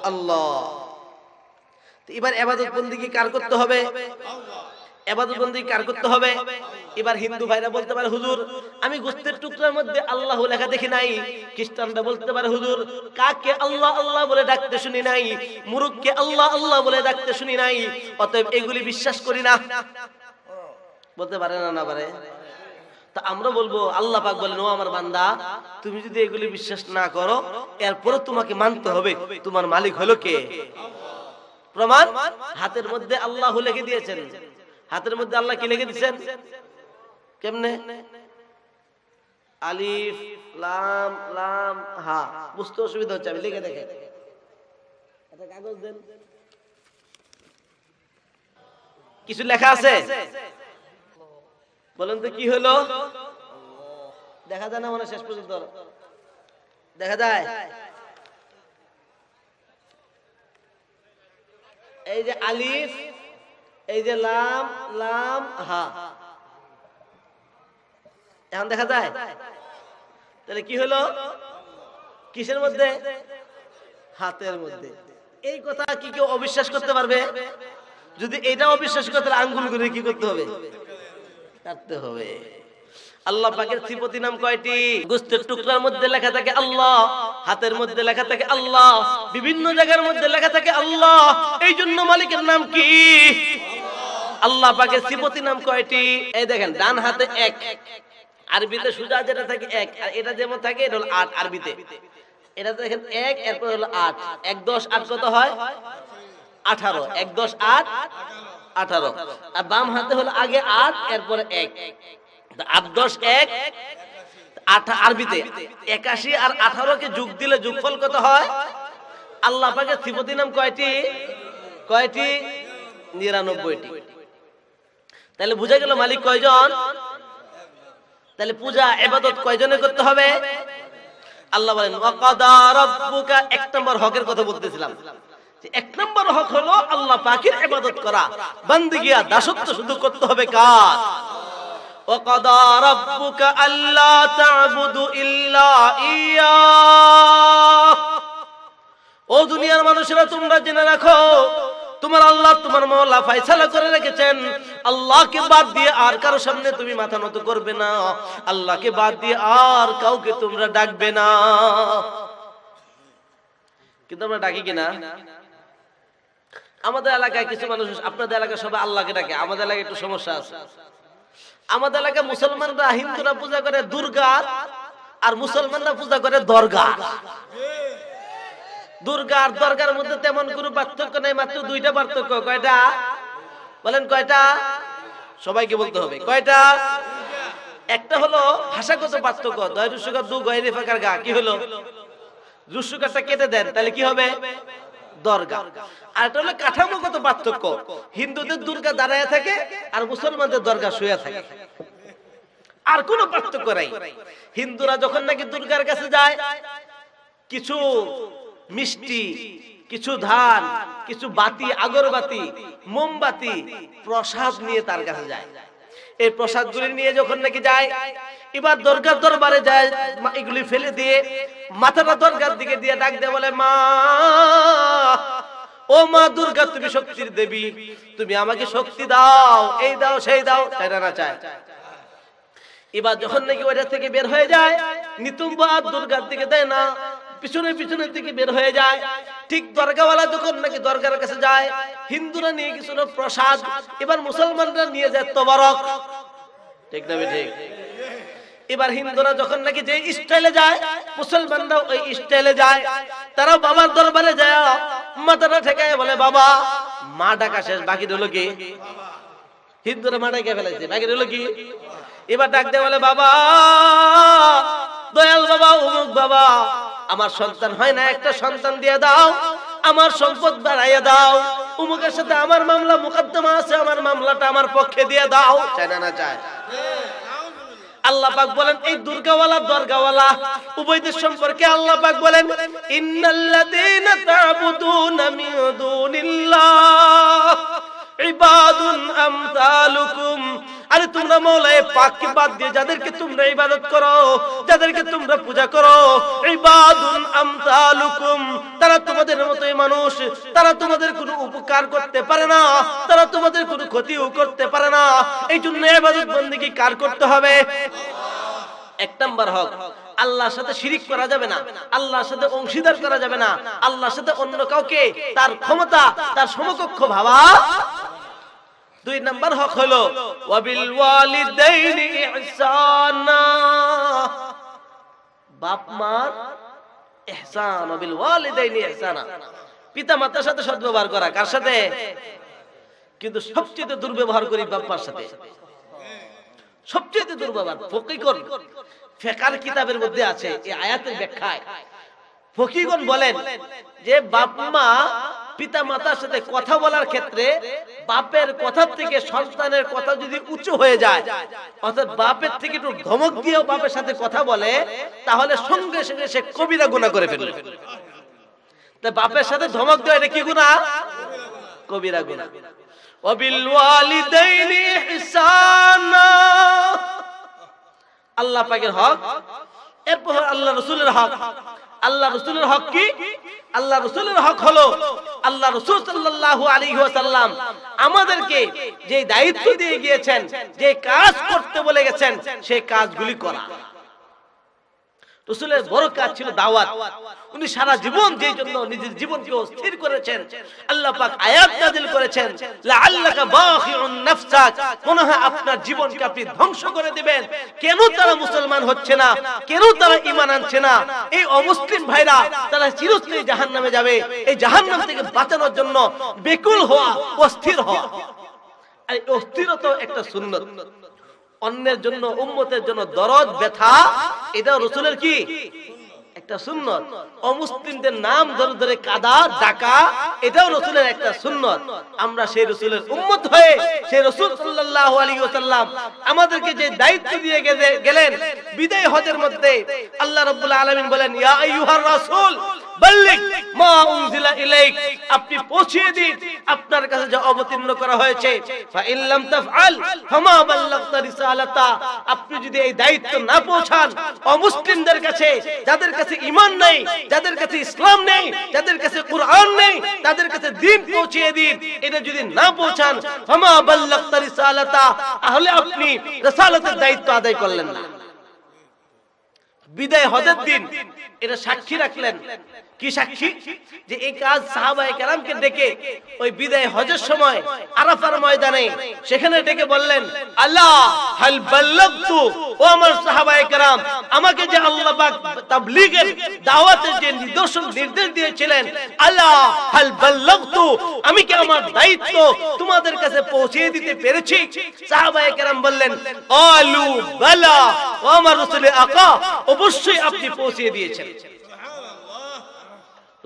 আল্লাহ। এবার ইবাদত বন্দেগী কার করতে হবে? ইবাদত বন্দেগী কার করতে হবে? এবার হিন্দু ভাইরা বলতে পারে হুজুর আমি গোশতের টুকরার মধ্যে আল্লাহ লেখা দেখি নাই। খ্রিস্টানরা বলতে পারে হুজুর কাকে আল্লাহ আল্লাহ বলে ডাকতে শুনি নাই, মুরুখকে আল্লাহ আল্লাহ বলে ডাকতে শুনি নাই, অতএব এগুলি বিশ্বাস করি না। বলতে পারে না? না পারে? তা আমরা বলবো আল্লাহ পাক বলেন ও আমার বান্দা তুমি যদি এগুলি বিশ্বাস না করো এরপরে তোমাকে মানতে হবে তোমার মালিক হলো কে? প্রমাণ হাতের মধ্যে আল্লাহ লিখে দিয়েছেন, হাতের মধ্যে আল্লাহ কি লিখে দিচ্ছেন? কেমনে? আলিফ লাম লাম হা। বুঝতে অসুবিধা হচ্ছে, আমি লিখে দেখে একটা কাগজ দেন। কিছু লেখা আছে, বলেন তো কি হলো? দেখা যায় না মানে শেষ পর্যন্ত দেখা যায়। এই যে আলিফ, এই যে লাম লাম হা, এখন দেখা যায়। তাহলে কি হলো? কিসের মধ্যে? হাতের মধ্যে। এই কথা কি কেউ অবিশ্বাস করতে পারবে? যদি এটা অবিশ্বাস করতে, আঙ্গুল করে কি করতে হবে? কাটতে হবে। আল্লাহ পাকের সিফতি নাম কয়টি? গোস্তের টুকরার মধ্যে লেখা থাকে আল্লাহ, হাতের মধ্যে লেখা থাকে আল্লাহ, বিভিন্ন জায়গার মধ্যে লেখা থাকে আল্লাহ। এই জন্য মালিকের নাম কি? আল্লাহ পাকের সিফতি নাম কয়টি? এই দেখেন, ডান হাতে এক, আরবিতে সোজা যেটা থাকে এক, আর এটা যেমন থাকে এটা হলো ৮ আরবিতে। এটা দেখেন এক, এরপর হলো ৮, ১ 10 ৮ কত হয়? 18, ১ 10 ৮ 18। আর বাম হাতে হলো আগে ৮ এরপরে ১, ৮ 10 ১ আরবিতে ৮১ আর 18 কে যোগ দিলে যোগফল কত হয়? আল্লাহ পাকের সিফতি নাম কয়টি? কয়টি? ৯৯টি। তাহলে বুঝা গেল মালিক কয়জন। তাহলে পূজা ইবাদত কয়জনে করতে হবে? আল্লাহ বলেন ওয়াকাদা রাব্বুকা। ১ নম্বর হকের কথা বলতেছিলাম, যে ১ নম্বর হক হলো আল্লাহ পাকের ইবাদত করা, বান্দিগি আর দাসত্ব শুধু করতে হবে কার? ওয়াকাদা রাব্বুকা আল্লা তা'বুদু ইল্লা ইয়া। ও দুনিয়ার মানুষেরা, তোমরা জেনে রাখো, তোমার আল্লাহ, তোমার মাওলা ফয়সালা করে রেখেছেন, আল্লাহকে বাদ দিয়ে আর কারো সামনে তুমি মাথা নত করবে না, আল্লাহকে বাদ দিয়ে আর কাউকে তোমরা ডাকবে না। কিন্তু আমরা ডাকি কিনা? আমাদের এলাকায় কিছু মানুষ, আপনাদের এলাকায় সবাই আল্লাহকে ডাকে, আমাদের এলাকায় একটু সমস্যা আছে। আমাদের এলাকায় মুসলমানরা, হিন্দুরা পূজা করে দুর্গা, আর মুসলমানরা পূজা করে দরগা। দুর্গা আর দরগার মধ্যে তেমন কোনো পার্থক্য নেই, মাত্র 2টা পার্থক্য। কয়টা বলেন? কয়টা? সবাইকে বলতে হবে কয়টা? একটা হলো ভাষাগত পার্থক্য, দয় রুসুকা দু গয়রে ফাকার গা। কি হলো? রুসুকাটা কেটে দেন, তাহলে কি হবে? দরগা। আর এটা হলো কাঠামোগত পার্থক্য, হিন্দুদের দুর্গা দাঁড়ায় থাকে আর মুসলমানদের দরগা শুয়ে থাকে, আর কোনো পার্থক্য নাই। হিন্দুরা যখন নাকি দুর্গার কাছে যায়, কিছু মিষ্টি, কিছু ধান, কিছু বাতি, আগরবাতি, মোমবাতি, প্রসাদ নিয়ে তার কাছে যায়। এই প্রসাদগুলি নিয়ে যখন নাকি যায়, এবার দরগার দরবারে যায়, এগুলি ফেলে দিয়ে মাথাটা দরগার দিকে দিয়ে ডাক দেয়, বলে মা, ও মা দুর্গা, তুমি শক্তির দেবী, তুমি আমাকে শক্তি দাও, এই দাও সেই দাও, চাই না চায়। এবার যখন নাকি ওইটা থেকে বের হয়ে যায়, নিতুম্বা দুর্গার দিকে দেয় না, পিছনের দিকে বের হয়ে যায়। ঠিক দরগাওয়ালা যখন নাকি দরগার কাছে যায়, হিন্দুরা নিয়ে কিছু প্রসাদ, এবার মুসলমানরা নিয়ে যায় তবারক। ঠিক না? ঠিক। এবার হিন্দুরা যখন নাকি যে স্টাইলে যায়, মুসলমানরা ওই স্টাইলে যায়। তারা বাবার দরবারে যায়, মাথাটা ঠেকায় বলে বাবা। মা ডাকা শেষ, বাকি রইল কি? হিন্দুরা মা ডাকে ফেলেছে, বাকি রইল কি? এবার ডাক দেয়, বলে বাবা, দয়াল বাবা, অমুক বাবা, আমার সন্তান হয় না, একটা সন্তান দিয়ে দাও, আমার সম্পদ বাড়াইয়া দাও, অমুকের সাথে আমার মামলা মুকদ্দমা আছে, আমার মামলাটা আমার পক্ষে দিয়ে দাও। চায় না চায়? আল্লাহ পাক বলেন, এই দুর্গাওয়ালা দরগাওয়ালা উভয়দের সম্পর্কে আল্লাহ পাক বলেন, ইন্নাল্লাযীনা তা'বুদুনা মিন দুনিল্লাহ ইবাদুন আমসালুকুম। আরে তোমরা মওলাই পাককে বাদ দিয়ে যাদেরকে তোমরা ইবাদত করো, যাদেরকে তোমরা পূজা করো, ইবাদুন আমসালুকুম, তারা তোমাদের মতোই মানুষ, তারা তোমাদের কোনো উপকার করতে পারে না, তারা তোমাদের কোনো ক্ষতিও করতে পারে না। এই জন্য ইবাদত বন্দেগী কার করতে হবে? 1 নাম্বার হক, আল্লাহর সাথে শিরিক করা যাবে না, আল্লাহর সাথে অংশীদার করা যাবে না, আল্লাহর সাথে অন্য কাউকে তার ক্ষমতা, তার সমকক্ষ ভাবা। 2 নাম্বার হক হলো ওয়াবিল ওয়ালিদাইনি ইহসানা, বাপ মার ইহসান, ওয়াবিল ওয়ালিদাইনি ইহসানা, পিতা মাতার সাথে সদ্ব্যবহার করা। কার সাথে? কিন্তু সবচেয়ে দুর্ব্যবহার করি বাপ্পার সাথে, সবচেয়ে দুর্ব্যবহার। ফকিগণ ফিকহের কিতাবের মধ্যে আছে এই আয়াতের ব্যাখ্যায় ফকিগণ বলেন যে বাপ মা পিতা মাতার সাথে কথা বলার ক্ষেত্রে বাপের কথা থেকে সন্তানের কথা যদি উঁচু হয়ে যায়, অর্থাৎ বাপের থেকে একটু ধমক দিয়েও বাপের সাথে কথা বলে, তাহলে সঙ্গে সঙ্গে সে কবিরা গুনাহ করে ফেলবে। তাই বাপের সাথে ধমক দেওয়া এটা কি গুনাহ? কবিরা গুনাহ। ওয়াবিল ওয়ালিদাইনি ইহসানা, আল্লাহ পাকের হক, এরপর আল্লাহ রাসূলের হক। আল্লাহ রাসূলের হক কি? আল্লাহ রাসূলের হক হলো আল্লাহ রাসূল সাল্লাল্লাহু আলাইহি ওয়াসাল্লাম আমাদেরকে যে দায়িত্ব দিয়ে গিয়েছেন, যে কাজ করতে বলে গেছেন, সেই কাজগুলি করা। রাসূলের বড় কাজ ছিল দাওয়াত। উনি সারা জীবন যেই জন্য নিজের জীবনকে স্থির করেছেন, আল্লাহ পাক আয়াত নাযিল করেছেন, লাআল্লাকা বাখিউন নাফসাক, মনে হয় আপনার জীবনকে আপনি ধ্বংস করে দিবেন। কেন তারা মুসলমান হচ্ছে না, কেন তারা ঈমান আনছে না? এই অমুসলিম ভাইরা তারা চিরস্থায়ী জাহান্নামে যাবে। এই জাহান্নাম থেকে বাঁচানোর জন্য বেকুল হওয়া, অস্থির হওয়া। আর অস্থিরতা একটা সুন্নাত। অন্যের জন্য, উম্মতের জন্য দরদ ব্যথা, এটা রাসূলের কি একটা সুন্নাত। অমুসলিমদের নাম ধরে ধরে কাদা ডাকা, এটাও রাসূলের একটা সুন্নাত। আমরা সেই রাসূলের উম্মত হয়ে সেই রাসূল সাল্লাল্লাহু আলাইহি ওয়াসাল্লাম আমাদেরকে যে দায়িত্ব দিয়ে গেলেন বিদায় হজের মধ্যে, আল্লাহ রাব্বুল আলামিন বলেন, ইয়া আইয়ুহার রাসূল বাল্লিগ মা উনজিলা ইলাইক, আপনি পৌঁছিয়ে দিন আপনার কাছে যা অবতীর্ণ করা হয়েছে। ফা ইন লাম তাফআল ফামা বাল্লাগতা রিসালাতা, আপনি যদি এই দায়িত্ব না পৌঁছান অমুসলিমদের কাছে, যাদের কাছে ঈমান নেই, যাদের কাছে ইসলাম নেই, যাদের কাছে কুরআন নেই, তাদের কাছে দ্বীন পৌঁছিয়ে দিন। এটা যদি না পৌঁছান ফামা বাল্লাগতা রিসালাতা, তাহলে আপনি রিসালাতের দায়িত্ব আদায় করলেন না। বিদায় হজের দিন এটা সাক্ষী রাখলেন। কি সাক্ষী? যে এই কাজ সাহাবায়ে কেরামকে ডেকে ওই বিদায় হজের সময় আরাফার ময়দানে সেখানে ডেকে বললেন, আল্লাহ হাল বাল্লাগতু, ও আমার সাহাবায়ে কেরাম, আমাকে যে আল্লাহ পাক তাবলীগের দাওয়াতের যে নির্দেশ দিয়েছিলেন, আল্লাহ হাল বাল্লাগতু, আমি কি আমার দায়িত্ব তোমাদের কাছে পৌঁছে দিতে পেরেছি? সাহাবায়ে কেরাম বললেন, ক্বালু বালা, ও আমার রাসূলের আকা, অবশ্যই আপনি পৌঁছে দিয়েছেন।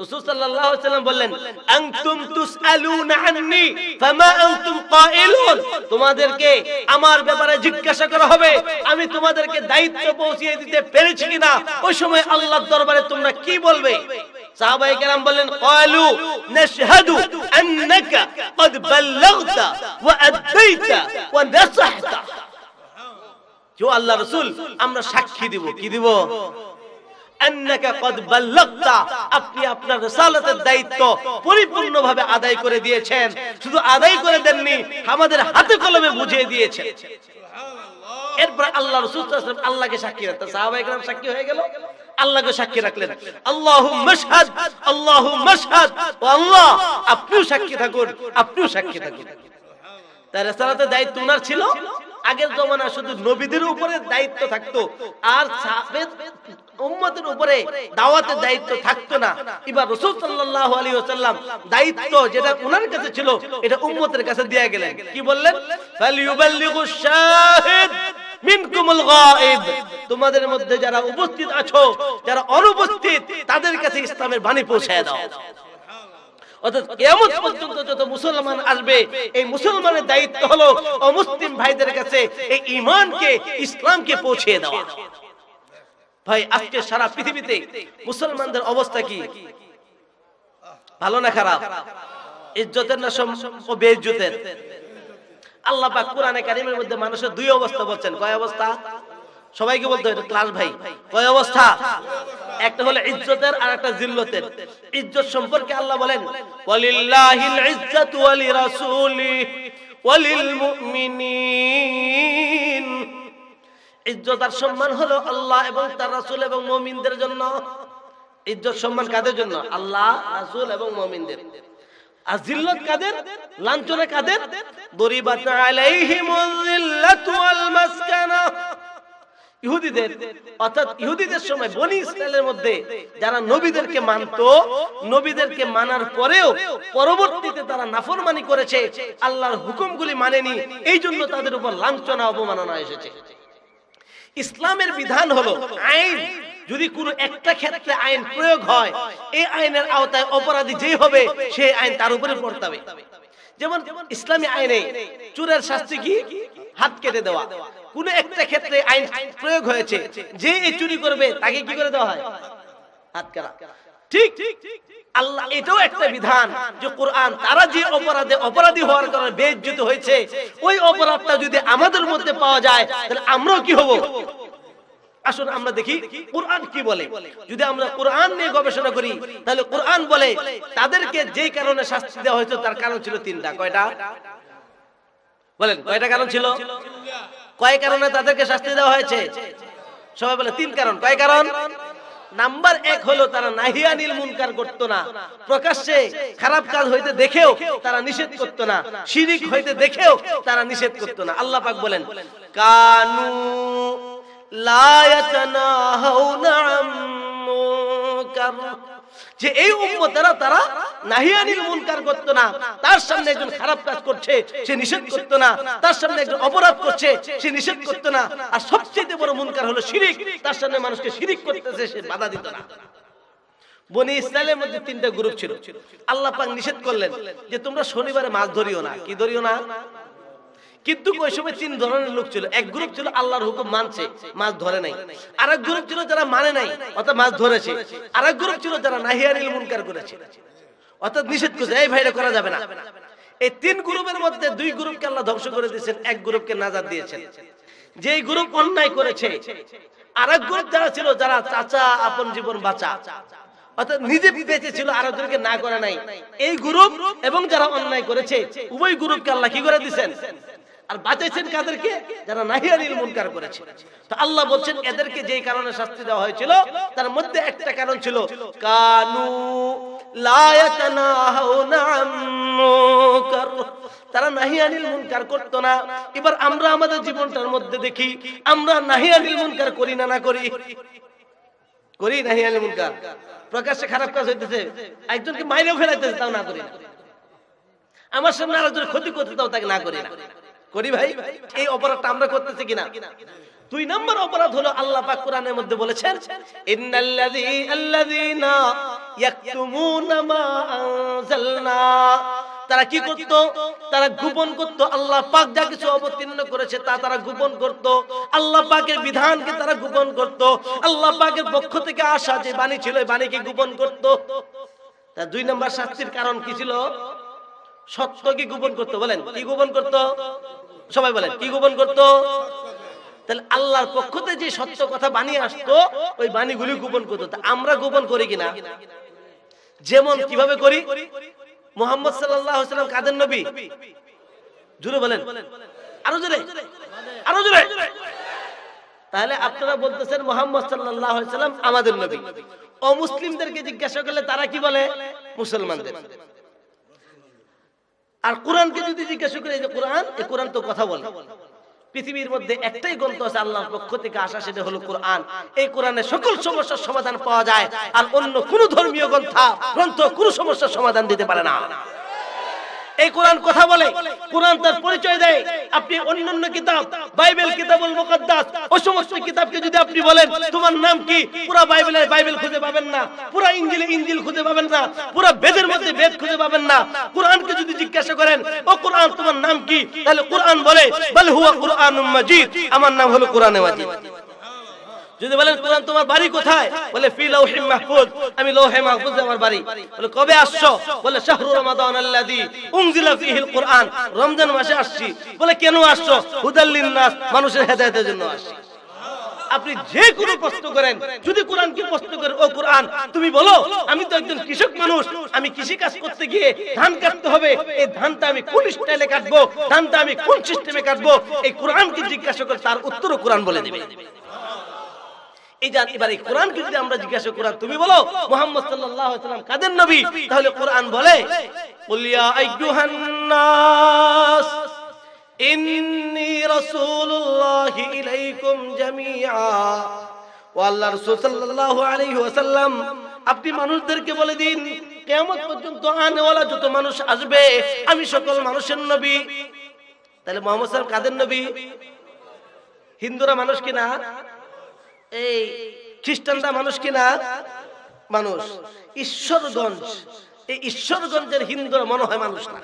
রাসূল সাল্লাল্লাহু আলাইহি ওয়াসাল্লাম বললেন, আনতুম তুসআলুনা আন্নি ফামা আনতুম কাইলুন, তোমাদেরকে আমার ব্যাপারে জিজ্ঞাসা করা হবে আমি তোমাদেরকে দায়িত্ব পৌঁছে দিতে পেরেছি কিনা। ওই সময় আল্লাহর দরবারে তোমরা কি বলবে? সাহাবায়ে কেরাম বললেন, ক্বালু নাশহাদু আন্নাকা ক্বাদ বাল্লাগতা ওয়া আদাইতা ওয়া নাসাহতা, যে আল্লাহর রাসূল আমরা সাক্ষী দিব। কি দিব? আন্নাকা ক্বাদ বাল্লাগতা, আপনি আপনার রিসালাতের দায়িত্ব পরিপূর্ণভাবে আদায় করে দিয়েছেন। শুধু আদায় করে দেননি, আমাদের হাতে কলমে বুঝিয়ে দিয়েছেন। সুবহানাল্লাহ। এরপর আল্লাহ রাসূল সাল্লাল্লাহু আলাইহি ওয়াসাল্লাম আল্লাহকে সাক্ষী রাখতেন। সাহাবায়ে কেরাম সাক্ষী হয়ে গেল, আল্লাহকে সাক্ষী রাখলেন। আল্লাহুম্মা শাহাদ, আল্লাহুম্মা শাহাদ, ও আল্লাহ আপনিও সাক্ষী থাকুন, আপনিও সাক্ষী থাকুন। তার রিসালাতের দায়িত্ব ওনার ছিল। আগের জমানা শুধু নবীদের উপরে দায়িত্ব থাকতো, আর সাহাবের উম্মতের উপরে দাওয়াতের দায়িত্ব থাকতো না। এবার রাসূল সাল্লাল্লাহু আলাইহি ওয়াসাল্লাম দায়িত্ব যেটা ওনার কাছে ছিল, এটা উম্মতের কাছে দিয়ে গেলেন। কি বললেন? ফালিয়ুবাল্লিগুশ শাহিদ মিনকুমুল গায়ব, তোমাদের মধ্যে যারা উপস্থিত আছো, যারা অনুপস্থিত, তাদের কাছে ইসলামের বাণী পৌঁছায় দাও। অর্থাৎ কিয়ামত পর্যন্ত যত মুসলমান আসবে, এই মুসলমানের দায়িত্ব হলো অমুসলিম ভাইদের কাছে এই ঈমানকে, ইসলামকে পৌঁছে দেওয়া। ভাই, আজকে সারা পৃথিবীতে মুসলমানদের অবস্থা কি? ভালো না খারাপ? ইজ্জতের না বেইজ্জতের? আল্লাহ পাক কোরআনে কারীমের মধ্যে মানুষের দুই অবস্থা বলছেন। কয় অবস্থা? সবাইকে বলতে হয় ক্লাস ভাই, কয় অবস্থা? একটা হলো ইজ্জতের আর একটা জিল্লতের। ইজ্জত সম্পর্কে আল্লাহ বলেন, ওয়ালিল্লাহিল ইজ্জাতু ওয়া লিরাসূলিহি ওয়া লিল মুমিনিন, ইজ্জত আর সম্মান হলো আল্লাহ এবং তার রাসূল এবং মুমিনদের জন্য। ইজ্জত সম্মান কাদের জন্য? আল্লাহ, রাসূল এবং মুমিনদের। আর জিল্লত কাদের? লাঞ্ছনা কাদের? দরিবাত আলাইহিমুল যিল্লাতু ওয়াল মাসকানা ইহুদিদের, অর্থাৎ ইহুদিদের সময় বনি ইসরায়েলের মধ্যে যারা নবীদেরকে মানতো, নবীদেরকে মানার পরেও পরবর্তীতে তারা নাফরমানি করেছে, আল্লাহর হুকুমগুলি মানেনি, এই জন্য তাদের উপর লাঞ্ছনা অবমাননা এসেছে। ইসলামের বিধান হলো আইন, যদি কোনো একটা ক্ষেত্রে আইন প্রয়োগ হয়, এই আইনের আওতায় অপরাধী যেই হবে সেই আইন তার উপরে পড়তে হবে। যেমন ইসলামী আইনে চোরের শাস্তি কি? হাত কেটে দেওয়া। কোন একটা ক্ষেত্রে আইন প্রয়োগ হয়েছে, যে এই চুরি করবে তাকে কি করে দেওয়া হয়? হাত কাটা। ঠিক আল্লাহ এটাও একটা বিধান যে কোরআন তারা যে অপরাধে অপরাধী হওয়ার কারণে বেইজ্জত হয়েছে, ওই অপরাধটা যদি আমাদের মধ্যে পাওয়া যায় তাহলে আমরাও কি হব? আসুন আমরা দেখি কোরআন কি বলে। যদি আমরা কোরআন নিয়ে গবেষণা করি তাহলে কোরআন বলে তাদেরকে যে কারণে শাস্তি দেওয়া হয়েছে তার কারণ ছিল তিনটা। কয়টা বলেন? কয়টা কারণ ছিল? কয় কারণে তাদেরকে শাস্তি দেওয়া হয়েছে? সবাই বলে তিন কারণ। কয় কারণ? নাম্বার এক হলো তারা নাহিয়ানিল মুনকার করতো না, প্রকাশ্যে খারাপ কাজ হইতে দেখেও তারা নিষেধ করতো না, শিরিক হইতে দেখেও তারা নিষেধ করতো না। আল্লাহ পাক বলেন কানু লা ইয়াতানাহাউনা আন মুনকার, যে এই উম্মতেরা তারা নাহিয়ানিল মুনকার করতো না, তার সামনে একজন খারাপ কাজ করছে সে নিষেধ করতো না, তার সামনে একজন অপরাধ করছে সে নিষেধ করতো না, আর সবচেয়ে বড় মুনকার হলো শিরিক, তার সামনে মানুষকে শিরিক করতেছে সে বাধা দিত না। বনি ইসরায়েলের মধ্যে তিনটা গ্রুপ ছিল। আল্লাহ পাক নিষেধ করলেন যে তোমরা শনিবারে মাছ ধরিও না। কি ধরিও না? কিন্তু ওই সময় তিন ধরনের লোক ছিল। এক গ্রুপ ছিল আল্লাহর হুকুম মানছে, মাছ ধরে নাই। আরেক গ্রুপ ছিল যারা মানে নাই, অর্থাৎ মাছ ধরেছে। আরেক গ্রুপ ছিল যারা নাহিয়ানিল মুনকার করেছে, অর্থাৎ নিষেধ করেছে, এই ভাইরা করা যাবে না। এই তিন গ্রুপের মধ্যে দুই গ্রুপকে আল্লাহ ধ্বংস করে দিয়েছেন, এক গ্রুপকে নাজাত দিয়েছেন। যেই গ্রুপ অন্যায় করেছে, আরেক গ্রুপ যারা ছিল যারা চাচা আপন জীবন বাঁচা, অর্থাৎ নিজে বেঁচে ছিল আরেকজনকে না করে নাই, এই গ্রুপ এবং যারা অন্যায় করেছে উভয় গ্রুপকে আল্লাহ কি করে দিয়েছেন? আর বাঁচাইছেন কাদেরকে? যারা নাহিয়ানিল মুনকার করেছে। তো আল্লাহ বলছেন এদেরকে যেই কারণে শাস্তি দেওয়া হয়েছিল তার মধ্যে একটা কারণ ছিল কানু লা ইয়াতানাহাউনা আন মুনকার, তারা নাহিয়ানিল মুনকার করতো না। এবার আমরা আমাদের জীবনটার মধ্যে দেখি আমরা নাহিয়ানিল মুনকার করি না? না করি? করি নাহিয়ানিল মুনকার। প্রকাশ্যে খারাপ কাজ হইতেছে, একজনকে মাইরে ফেলাইতেছে, তাও না করি না। আমার সামনে আরেকজনের ক্ষতি করতে তাও তাকে না করি না। করি ভাই? এই অপরাধটা আমরা করতেছি কিনা? দুই নম্বর অপরাধ হলো আল্লাহ পাক কোরআনের মধ্যে বলেছেন ইন্নাল্লাযীনা ইয়াকতুমুনা মা আনজালনা, তারা কি করত? তারা গোপন করত। আল্লাহ পাক যা কিছু অবতীর্ণ করেছে তা তারা গোপন করত। আল্লাহ পাকের বিধানকে তারা গোপন করত। আল্লাহ পাকের পক্ষ থেকে আসা যে বাণী ছিল এই বাণীকে গোপন করত। তার দুই নম্বর শাস্তির কারণ কি ছিল? সত্যকে গোপন করত। বলেন কি গোপন করত? সবাই বলেন কি গোপন করত? তাহলে আল্লাহর পক্ষ থেকে যে সত্য কথা বাণী আসতো ওই বাণীগুলি গোপন করত। আমরা গোপন করি কিনা? যেমন কিভাবে করি? মুহাম্মদ সাল্লাল্লাহু আলাইহি ওয়াসাল্লাম কাদের নবী? জোরে বলেন, আরো জোরে, আরো জোরে। তাহলে আপনারা বলতেছেন মুহাম্মদ সাল্লাল্লাহু আলাইহি ওয়াসাল্লাম আমাদের নবী। অমুসলিমদেরকে জিজ্ঞাসা করলে তারা কি বলে? মুসলমানদের। আর কোরআনকে যদি জিজ্ঞাসা করে যে কোরআন, এই কোরআন তো কথা বলে। পৃথিবীর মধ্যে একটাই গ্রন্থ আছে আল্লাহর পক্ষ থেকে আসা, সেটা হলো কোরআন। এই কোরআনে সকল সমস্যার সমাধান পাওয়া যায়, আর অন্য কোন ধর্মীয় গ্রন্থ কোন সমস্যার সমাধান দিতে পারে না। এই কোরআন কথা বলে, কোরআন তার পরিচয় দেয়। আপনি অন্যান্য কিতাব, বাইবেল, কিতাবুল মুকাদ্দাস, ওই সমস্ত কিতাবকে যদি আপনি বলেন তোমার নাম কি, পুরো বাইবেলে বাইবেল খুঁজে পাবেন না, পুরো ইঞ্জিলে ইঞ্জিল খুঁজে পাবেন না, পুরো বেদের মধ্যে বেদ খুঁজে পাবেন না। কোরআনকে যদি জিজ্ঞাসা করেন ও কোরআন তোমার নাম কি, তাহলে কোরআন বলে বাল হুয়া কুরআনুম মাজিদ, আমার নাম হলো কোরআনে মাজিদ। যদি বলেন কোরআন তোমার বাড়ি কোথায়, বলে ফি লাউহিল মাহফুজ, আমি লৌহে মাহফুজে আমার বাড়ি। বলে কবে আসছো, বলে শাহরু রমাদান আল্লাযী উনজিলা ফীহিল কুরআন, রমজান মাসে আসছি। বলে কেন আসছো, হুদাল লিন্নাস, মানুষের হেদায়েতের জন্য আসছি। আপনি যে কোনো প্রশ্ন করেন, যদি কোরআনকে প্রশ্ন করেন ও কোরআন তুমি বলো আমি তো একজন কৃষক মানুষ, আমি কৃষি কাজ করতে গিয়ে ধান কাটতে হবে, এই ধানটা আমি কোন স্টাইলে কাটবো, ধানটা আমি কোন সিস্টেমে কাটবো, এই কোরআনকে জিজ্ঞাসা করে তার উত্তরও কোরআন বলে দেবে। এই যে এবার এই কোরআনকে যদি আমরা জিজ্ঞাসা করি তুমি বলো মুহাম্মদ সাল্লাল্লাহু আলাইহি ওয়াসাল্লাম কাদের নবী, তাহলে কোরআন বলে কুল ইয়া আইয়ুহান নাস, ইন্নী রাসূলুল্লাহি ইলাইকুম জামিআ। ও আল্লাহর রাসূল সাল্লাল্লাহু আলাইহি ওয়াসাল্লাম, আপনি মানুষদেরকে বলে দিন কিয়ামত পর্যন্ত আনেওয়ালা যত মানুষ আসবে আমি সকল মানুষের নবী। তাহলে মুহাম্মদ সাল্লাল্লাহু আলাইহি ওয়াসাল্লাম কাদের নবী? হিন্দুরা মানুষ কিনা? এই খ্রিস্টানরা মানুষ কিনা? মানুষ। ঈশ্বরগঞ্জ, এই ঈশ্বরগঞ্জের হিন্দুরা মনে হয় মানুষ না।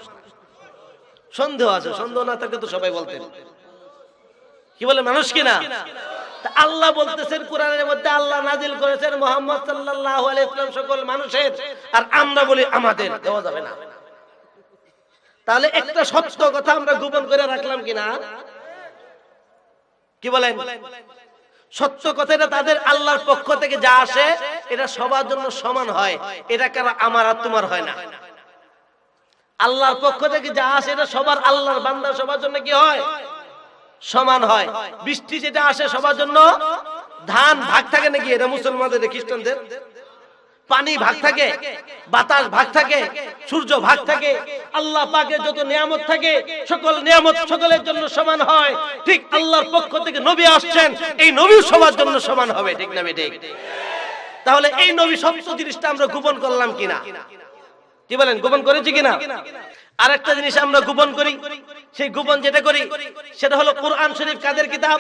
সন্দেহ আছে, সন্দেহ না থাকলে তো সবাই বলতেন। কি বলে মানুষ কিনা? আল্লাহ বলতেছেন কোরআনের মধ্যে, আল্লাহ নাজিল করেছেন মুহাম্মদ সাল্লাল্লাহু আলাইহি ওয়াসাল্লাম সকল মানুষের, আর আমরা বলি আমাদের। দেওয়া যাবে না। তাহলে একটা সত্য কথা আমরা গোপন করে রাখলাম কিনা? কি বলেন? সত্য কথাটা তাদের আল্লাহর পক্ষ থেকে যা আসে এটা সবার জন্য সমান হয়, এটা কারো আমার আর তোমার হয় না। আল্লাহর পক্ষ থেকে যা আসে এটা সবার, আল্লাহর বান্দা সবার জন্য কি হয়? সমান হয়। বৃষ্টি যেটা আসে সবার জন্য, ধান ভাগ থাকে নাকি? এটা মুসলমানদের, খ্রিস্টানদের পানি ভাগ থাকে, বাতাস ভাগ থাকে, সূর্য ভাগ থাকে, আল্লাহ পাকের যত নিয়ামত থাকে সকল নিয়ামত সকলের জন্য সমান হয়। ঠিক আল্লাহর পক্ষ থেকে নবী আসছেন, এই নবী সবার জন্য সমান হবে। ঠিক না বেঠিক? তাহলে এই নবী সত্য জিনিসটা আমরা গোপন করলাম কিনা? কি বলেন, গোপন করেছি কিনা? আরেকটা জিনিস আমরা গোপন করি, সেই গোপন যেটা করি সেটা হলো কোরআন শরীফ কাদের কিতাব?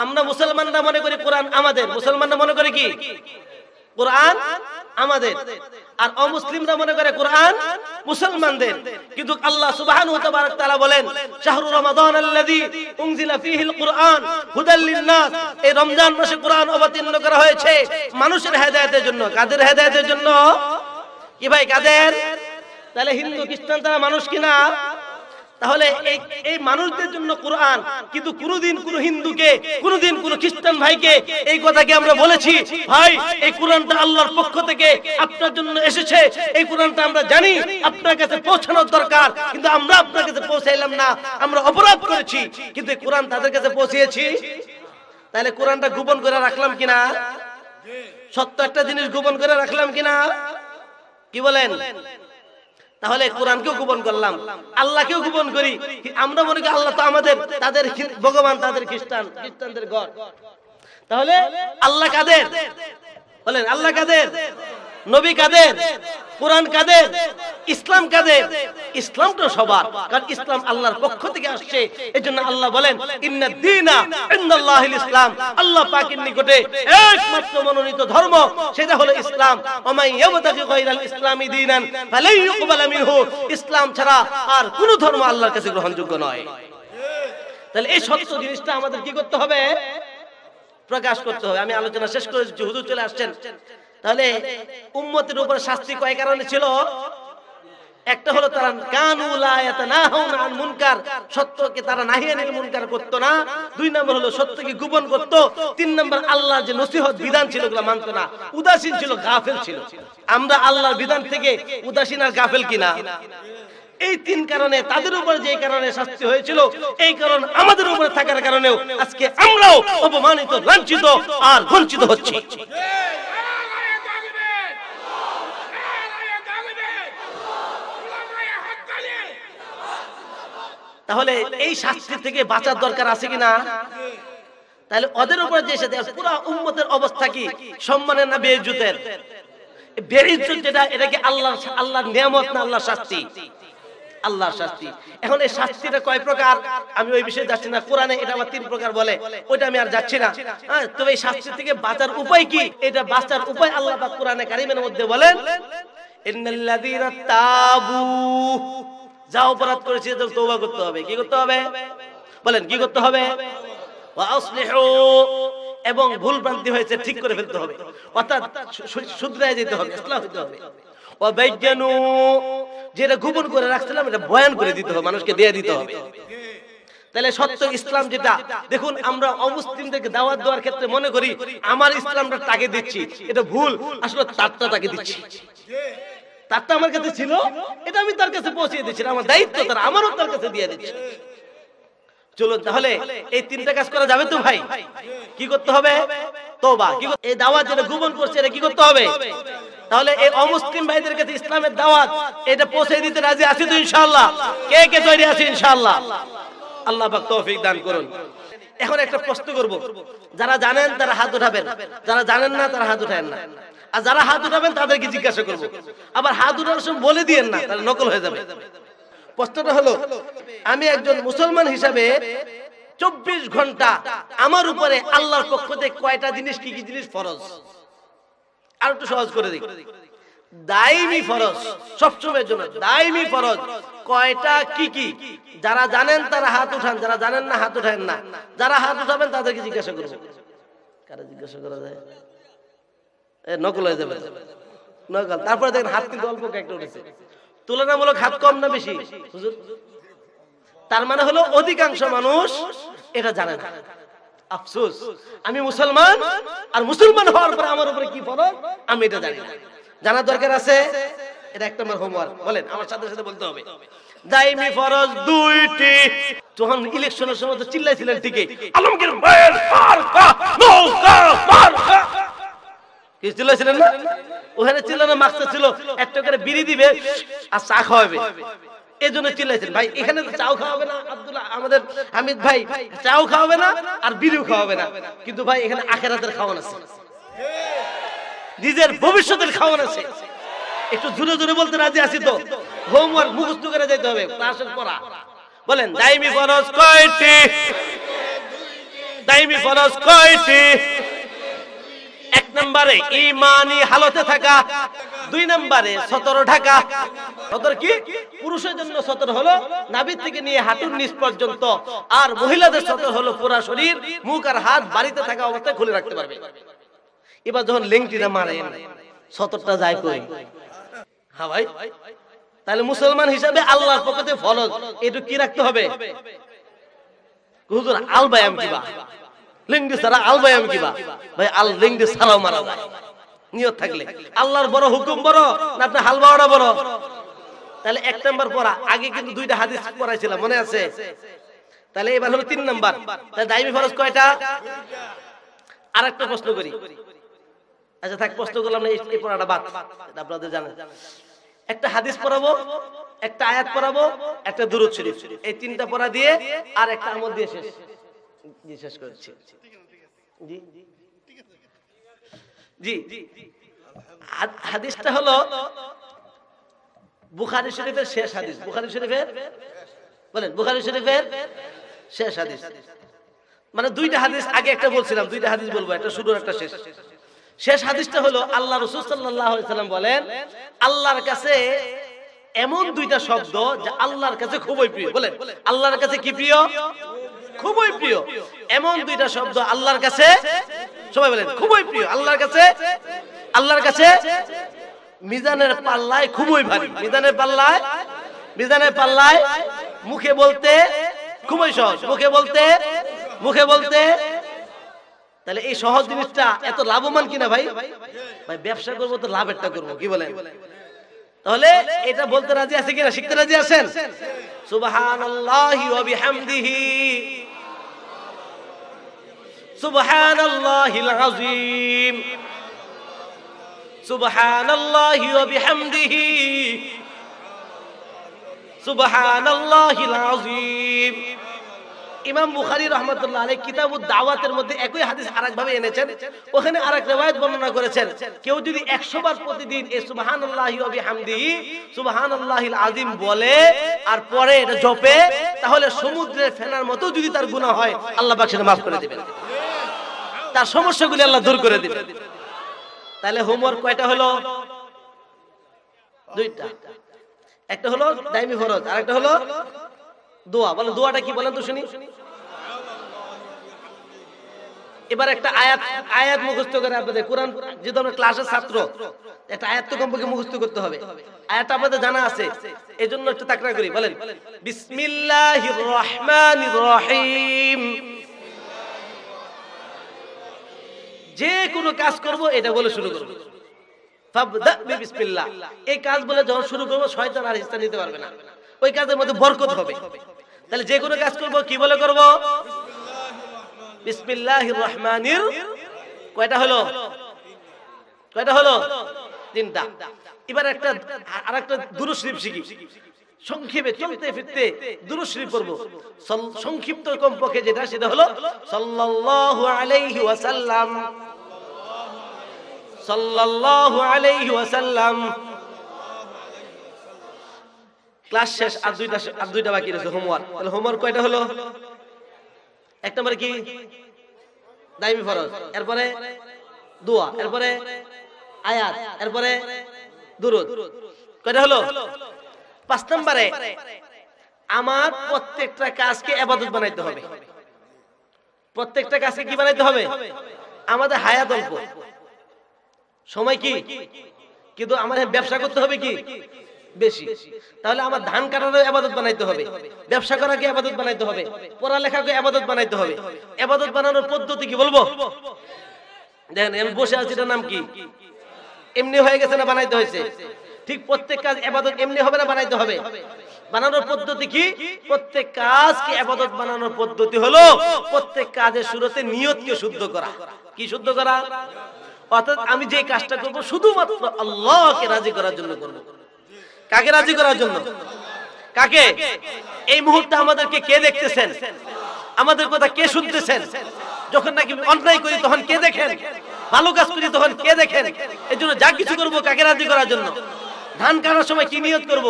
আমরা মুসলমানরা মনে করি কোরআন আমাদের। মুসলমানরা মনে করে কি কোরআন আমাদের, আর অমুসলিমরা মনে করে কোরআন মুসলমানদের। কিন্তু আল্লাহ সুবহানাহু ওয়া তাআলা বলেন, শাহরু রমাদানাল্লাযী উনজিলা ফীহিল কুরআন হুদাল লিন-নাস, এই রমজান মাসে কোরআন অবতীর্ণ করা হয়েছে মানুষের হেদায়েতের জন্য। কাদের হেদায়েতের জন্য? কি ভাই, কাদের? তাহলে হিন্দু খ্রিস্টান তারা মানুষ কিনা? তাহলে এই মানুষদের জন্য কোরআন। কিন্তু কোনদিন কোন হিন্দুকে, কোনদিন কোন খ্রিস্টান ভাইকে এই কথা কি আমরা বলেছি, ভাই এই কোরআনটা আল্লাহর পক্ষ থেকে আপনার জন্য এসেছে, এই কোরআনটা আমরা জানি আপনার কাছে পৌঁছানোর দরকার, কিন্তু আমরা আপনার কাছে পৌঁছাইলাম না, আমরা অপরাধ করেছি, কিন্তু এই কোরআন তাদের কাছে পৌঁছিয়েছি। তাহলে কোরআনটা গোপন করে রাখলাম কিনা? সত্য একটা জিনিস গোপন করে রাখলাম কিনা? কি বলেন? তাহলে কোরআনকেও গোপন করলাম, আল্লাহকেও গোপন করি। আমরা মনে করি আল্লাহ তো আমাদের, তাদের ভগবান তাদের খ্রিস্টানদের গড। তাহলে আল্লাহ কাদের? বলেন আল্লাহ কাদের? নবী কাদের? কোরআন কাদের? ইসলাম কাদের? ইসলাম তো সবার, কারণ ইসলাম আল্লাহর পক্ষ থেকে আসছে। এজন্য আল্লাহ বলেন, ইন্নাদ দীনা ইনদাল্লাহিল ইসলাম, আল্লাহ পাকের নিকটে একমাত্র মনোনীত ধর্ম সেটা হলো ইসলাম। ওমাই ইয়াবতাগি গায়রাল ইসলামি দীনান ফালাই ইউকবাল মিনহু, ইসলাম ছাড়া আর কোন ধর্ম আল্লাহর কাছে গ্রহণযোগ্য নয়। তাহলে এই সত্য জিনিসটা আমাদের কি করতে হবে? প্রকাশ করতে হবে। আমি আলোচনা শেষ করে দিচ্ছি, হুজুর চলে আসছেন। তাহলে উম্মতের উপর শাস্তি কয় কারণে ছিল? একটা হলো তারা কানু লা ইয়াতানাহুনা আন মুনকার, সত্যকে তারা নাহি আনিল মুনকার করত না। দুই নম্বর হলো সত্যকে গোপন করত। তিন নম্বর আল্লাহর যে নসিহত বিধান ছিল ওগুলো মানত না, উদাসীন ছিল, গাফেল ছিল। আমরা আল্লাহর বিধান থেকে উদাসীন আর গাফেল কিনা? এই তিন কারণে তাদের উপর যে কারণে শাস্তি হয়েছিল, এই কারণ আমাদের উপরে থাকার কারণেও আজকে আমরাও অপমানিত, লাঞ্ছিত আর বঞ্চিত হচ্ছি। তাহলে এই শাস্তি থেকে বাঁচার দরকার আছে কিনা? তাহলে ওদের উপরে যে এসে পুরো উম্মতের অবস্থা কি? সম্মানের না বেইজ্জতের? বেইজ্জত যেটা, এটা কি আল্লাহর নিয়ামত না আল্লাহর শাস্তি? আল্লাহর শাস্তি। এখন এই শাস্তিটা কয় প্রকার আমি ওই বিষয়ে যাচ্ছি না, কোরআনে এটা আবার 3 প্রকার বলে, ওইটা আমি আর যাচ্ছি না। তবে এই শাস্তি থেকে বাঁচার উপায় কি? এটা বাঁচার উপায় আল্লাহ পাক কোরআনে কারীমের মধ্যে বলেন, ইন্নাল্লাযীনা তাবু, যা অপরাধ করেছে তওবা করতে হবে। কি করতে হবে? বলেন কি করতে হবে? ওয়া আসলিহু, এবং ভুল ভ্রান্তি হয়েছে ঠিক করে ফেলতে হবে, অর্থাৎ শুধরায় যেতে হবে, ইসলাহ হতে হবে। ওয়া বায়ানু, যেটা গোপন করে রাখছিলাম এটা বয়ান করে দিতে হবে, মানুষকে দিয়ে দিতে হবে। তাহলে সত্য ইসলাম যেটা, দেখুন আমরা অমুসলিমদেরকে দাওয়াত দেওয়ার ক্ষেত্রে মনে করি আমার ইসলামটা তাকে দিচ্ছি, এটা ভুল। আসলে তারটা তাকে দিচ্ছি, তারটা আমার কাছে ছিল, এটা আমি তার কাছে পৌঁছে দিচ্ছি, আমার দায়িত্ব তার, আমারও তার কাছে দিয়ে দিচ্ছি। চলুন তাহলে এই 3টা কাজ করা যাবে তো ভাই? কি করতে হবে? তওবা। এই দাওয়াত যেটা গোপন করছে এটা কি করতে হবে? তাহলে এই অমুসলিম ভাইদের কাছে ইসলামের দাওয়াত এটা পৌঁছে দিতে রাজি আছি তো ইনশাআল্লাহ? কে কে তৈরি আছে ইনশাআল্লাহ? আল্লাহ পাক তৌফিক দান করুন। এখন একটা প্রশ্ন করব, যারা জানেন তারা হাত উঠাবেন, যারা জানেন না তারা হাত উঠাবেন না। আর যারা হাত উঠাবেন তাদেরকে জিজ্ঞাসা করব, আবার হাত উঠানোর সময় বলে দিয়েন না, তাহলে নকল হয়ে যাবে। প্রশ্নটা হলো, আমি একজন মুসলমান হিসাবে 24 ঘন্টা আমার উপরে আল্লাহর পক্ষ থেকে কয়টা জিনিস, কি কি জিনিস ফরজ? আর একটু সহজ করে দিই, দাইমি ফরজ, সবসময়ের জন্য দাইমি ফরজ কয়টা, কি কি? যারা জানেন তারা হাত উঠান, যারা জানেন না হাত উঠাবেন না। যারা হাত উঠাবেন তাদেরকে জিজ্ঞাসা করব। কারা জিজ্ঞাসা করা যায়? নকল হয়ে যাবে, নকল। তারপরে দেখেন হাত কিন্তু অল্প কয়েকটা উঠেছে, তুলনামূলক হাত কম না বেশি হুজুর? তার মানে হলো অধিকাংশ মানুষ এটা জানে না। আফসোস, আমি মুসলমান, আর মুসলমান হওয়ার পর আমার উপরে কি ফরজ আমি এটা জানি না। জানার দরকার আছে। এটা একটা আমার হোমওয়ার্ক। বলেন, আমার সাথে সাথে বলতে হবে। দাইমি ফরজ দুইটি। যখন ইলেকশনের সময় তো চিল্লাইছিলেন ঠিকই, আলমগীর ভাইয়ের মার্কা নৌকা মার্কা, কি চিল্লাইছিলেন না? ওখানে চিল্লানোর মাকসাদ ছিল একটা করে বিড়ি দিবে আর চা খাওয়াবে, এই জন্য চিল্লাইছেন। ভাই এখানে তো চাও খাওয়াবে না, আব্দুল্লাহ আমাদের হামিদ ভাই চাও খাওয়াবে না আর বিড়িও খাওয়াবে না, কিন্তু ভাই এখানে আখিরাতের খাওয়ান আছে, নিজের ভবিষ্যতের খাওয়ান আছে। একটু জোরে জোরে বলতে রাজি আছি তো? হোমওয়ার্ক মুখস্থ করে যেতে হবে, ক্লাসের পড়া। বলেন, দাইমি ফরজ কয়টি? দাইমি ফরজ কয়টি? 1 নম্বরে ঈমানি হালতে থাকা, 2 নম্বরে সতর ঢাকা। সতর কি? পুরুষের জন্য সতর হলো নাভি থেকে নিয়ে হাঁটুর নিচ পর্যন্ত, আর মহিলাদের সতর হলো পুরো শরীর, মুখ আর হাত বাড়িতে থাকা অবস্থায় খুলে রাখতে পারবে। এবার যখন লেংটিটা মারেন, সতরটা যায় কই? হ্যাঁ ভাই, তাহলে মুসলমান হিসাবে আল্লাহর পক্ষ থেকে ফরজ একটু কি রাখতে হবে? হুজুর আল বায়াম কিবা, লিঙ্গি ছাড়া আল বায়াম কিবা? ভাই আল লিঙ্গি ছাড়াও মারা যায় নিয়ত থাকলে। আল্লাহর বড় হুকুম বড় না আপনার হাল বাওয়াটা বড়? তাহলে 1 নাম্বার পড়া। আগে কিন্তু 2টা হাদিস পড়াইছিলাম, মনে আছে? তাহলে এবার হলো 3 নাম্বার। তাহলে দাইমি ফরজ কয়টা? আরেকটা প্রশ্ন করি। আচ্ছা থাক, প্রশ্ন করলাম না, এই পড়াটা বাদ, আপনাদের জানেন। একটা হাদিস পড়াবো, একটা আয়াত পড়াবো, একটা দুরূদ শরীফ, এই 3টা পড়া দিয়ে আর একটা আমল দিয়ে শেষ। জি শেষ করছি। জি জি জি। হাদিসটা হলো বুখারী শরীফের শেষ হাদিস। বুখারী শরীফের, বলেন, বুখারী শরীফের শেষ হাদিস। মানে 2টা হাদিস, আগে একটা বলছিলাম, 2টা হাদিস বলবো, একটা শুরু একটা শেষ। শেষ হাদিসটা হলো আল্লাহ রাসূল সাল্লাল্লাহু আলাইহি সাল্লাম বলেন, আল্লাহর কাছে এমন 2টা শব্দ যা আল্লাহর কাছে খুবই প্রিয়। বলেন, আল্লাহর কাছে কি প্রিয়? খুবই প্রিয়। এমন 2টা শব্দ আল্লাহর কাছে, সবাই বলেন, খুবই প্রিয় আল্লাহর কাছে। আল্লাহর কাছে মিজানের পাল্লায় খুবই ভারী। মিজানের পাল্লায়, মিজানের পাল্লায় মুখে বলতে খুবই সহজ, মুখে বলতে, মুখে বলতে। তাহলে এই সহজ জিনিসটা এত লাভবান কিনা ভাই? ভাই ব্যবসা করবো তো লাভেরটা করবো, কি বলেন? তাহলে এটা বলতে রাজি আছে কিনা? শিখতে রাজি আছেন? সুবহানাল্লাহি ওয়া বিহামদিহি, সুবহানাল্লাহিল আযীম, সুবহানাল্লাহি ওয়া বিহামদিহি, সুবহানাল্লাহিল আযীম। ইমাম বুখারী রাহমাতুল্লাহ আলাইহি কিতাবুদ দাওয়াতের মধ্যে একই হাদিস আরেকভাবে এনেছেন। ওখানে আরেক riwayat বর্ণনা করেছেন, কেউ যদি 100 বার প্রতিদিন এই সুবহানাল্লাহি ওয়া বিহামদিহি, সুবহানাল্লাহিল আযীম বলে আর পরে এটা জপে, তাহলে সমুদ্রের ফেনার মতো যদি তার গুনাহ হয়, আল্লাহ পাক সেটা maaf করে দিবেন, তার সমস্যাগুলি আল্লাহ দূর করে দিবেন। তাহলে হোমওয়ার্ক কয়টা হলো? 2টা। একটা হলো দাইমি ফরজ, আরেকটা হলো দোয়া। বলেন, দোয়াটা কি বলেন তো শুনি? এবার একটা আয়াত, আয়াত মুখস্থ করে আপনাদের, কোরআন যেহেতু আমরা ক্লাসের ছাত্র, একটা আয়াত তো কমপক্ষে মুখস্থ করতে হবে। আয়াতটা আপনাদের জানা আছে, এজন্য একটু তাকরার করি। বলেন, বিসমিল্লাহির রহমানির রহিম। যে কোনো কাজ করব এটা বলে শুরু করব, ফাবদা বিসমিল্লাহ। এই কাজ বলে যখন শুরু করব, শয়তান আর হিস্সা নিতে পারবে না, ওই কাজের মধ্যে বরকত হবে। তাহলে যে কোনো কাজ করব কি বলে করব? বিসমিল্লাহির রহমানির, কয়টা হলো? কয়টা হলো? তিনটা। এবার আরেকটা দুরূদ শরীফ শিখি, সংক্ষেপে চলতে ফিরতে দুরূদ শরীফ পড়ব, সংক্ষিপ্ত কমপক্ষে যেটা, সেটা হলো সাল্লাল্লাহু আলাইহি ওয়াসাল্লাম, সাল্লাল্লাহু আলাইহি ওয়াসাল্লাম। ক্লাস শেষ, আর দুইটা বাকি রয়েছে হোমওয়ার্ক। তাহলে হোমওয়ার্ক কয়টা হলো? এক নম্বরে কি? দাইমি ফরজ, এরপরে দোয়া, এরপরে আয়াত, এরপরে দুরূদ। কয়টা হলো? 5 নম্বরে আমার প্রত্যেকটা কাজকে ইবাদত বানাইতে হবে। প্রত্যেকটা কাজকে কি বানাইতে হবে? আমাদের হায়াত অল্প, সময় কি, কিন্তু আমাদের ব্যবসা করতে হবে কি বেশি। তাহলে আমার ধান কাটারও ইবাদত বানাইতে হবে, ব্যবসা করাকে ইবাদত বানাইতে হবে, পড়ালেখাকে ইবাদত বানাইতে হবে। ইবাদত বানানোর পদ্ধতি কি বলবো? দেখেন আমি বসে আছি, এটার নাম কি? এমনি হয়ে গেছে না বানাইতে হয়েছে? ঠিক প্রত্যেক কাজ ইবাদত এমনি হবে না বানাইতে হবে? বানানোর পদ্ধতি কি? প্রত্যেক কাজকে ইবাদত বানানোর পদ্ধতি হলো প্রত্যেক কাজের শুরুতে নিয়তকে শুদ্ধ করা। কি শুদ্ধ করা? অর্থাৎ আমি যে কাজটা করব শুধুমাত্র আল্লাহকে রাজি করার জন্য করব। কাকে রাজি করার জন্য? কাকে? এই মুহূর্তে আমাদেরকে কে দেখতেছেন? আমাদের কথা কে শুনতেছেন? যখন নাকি অন্যায় করি তখন কে দেখেন? ভালো কাজ করি তখন কে দেখেন? এই জন্য যা কিছু করবো কাকে রাজি করার জন্য। ধান কাটার সময় কি নিয়ত করব?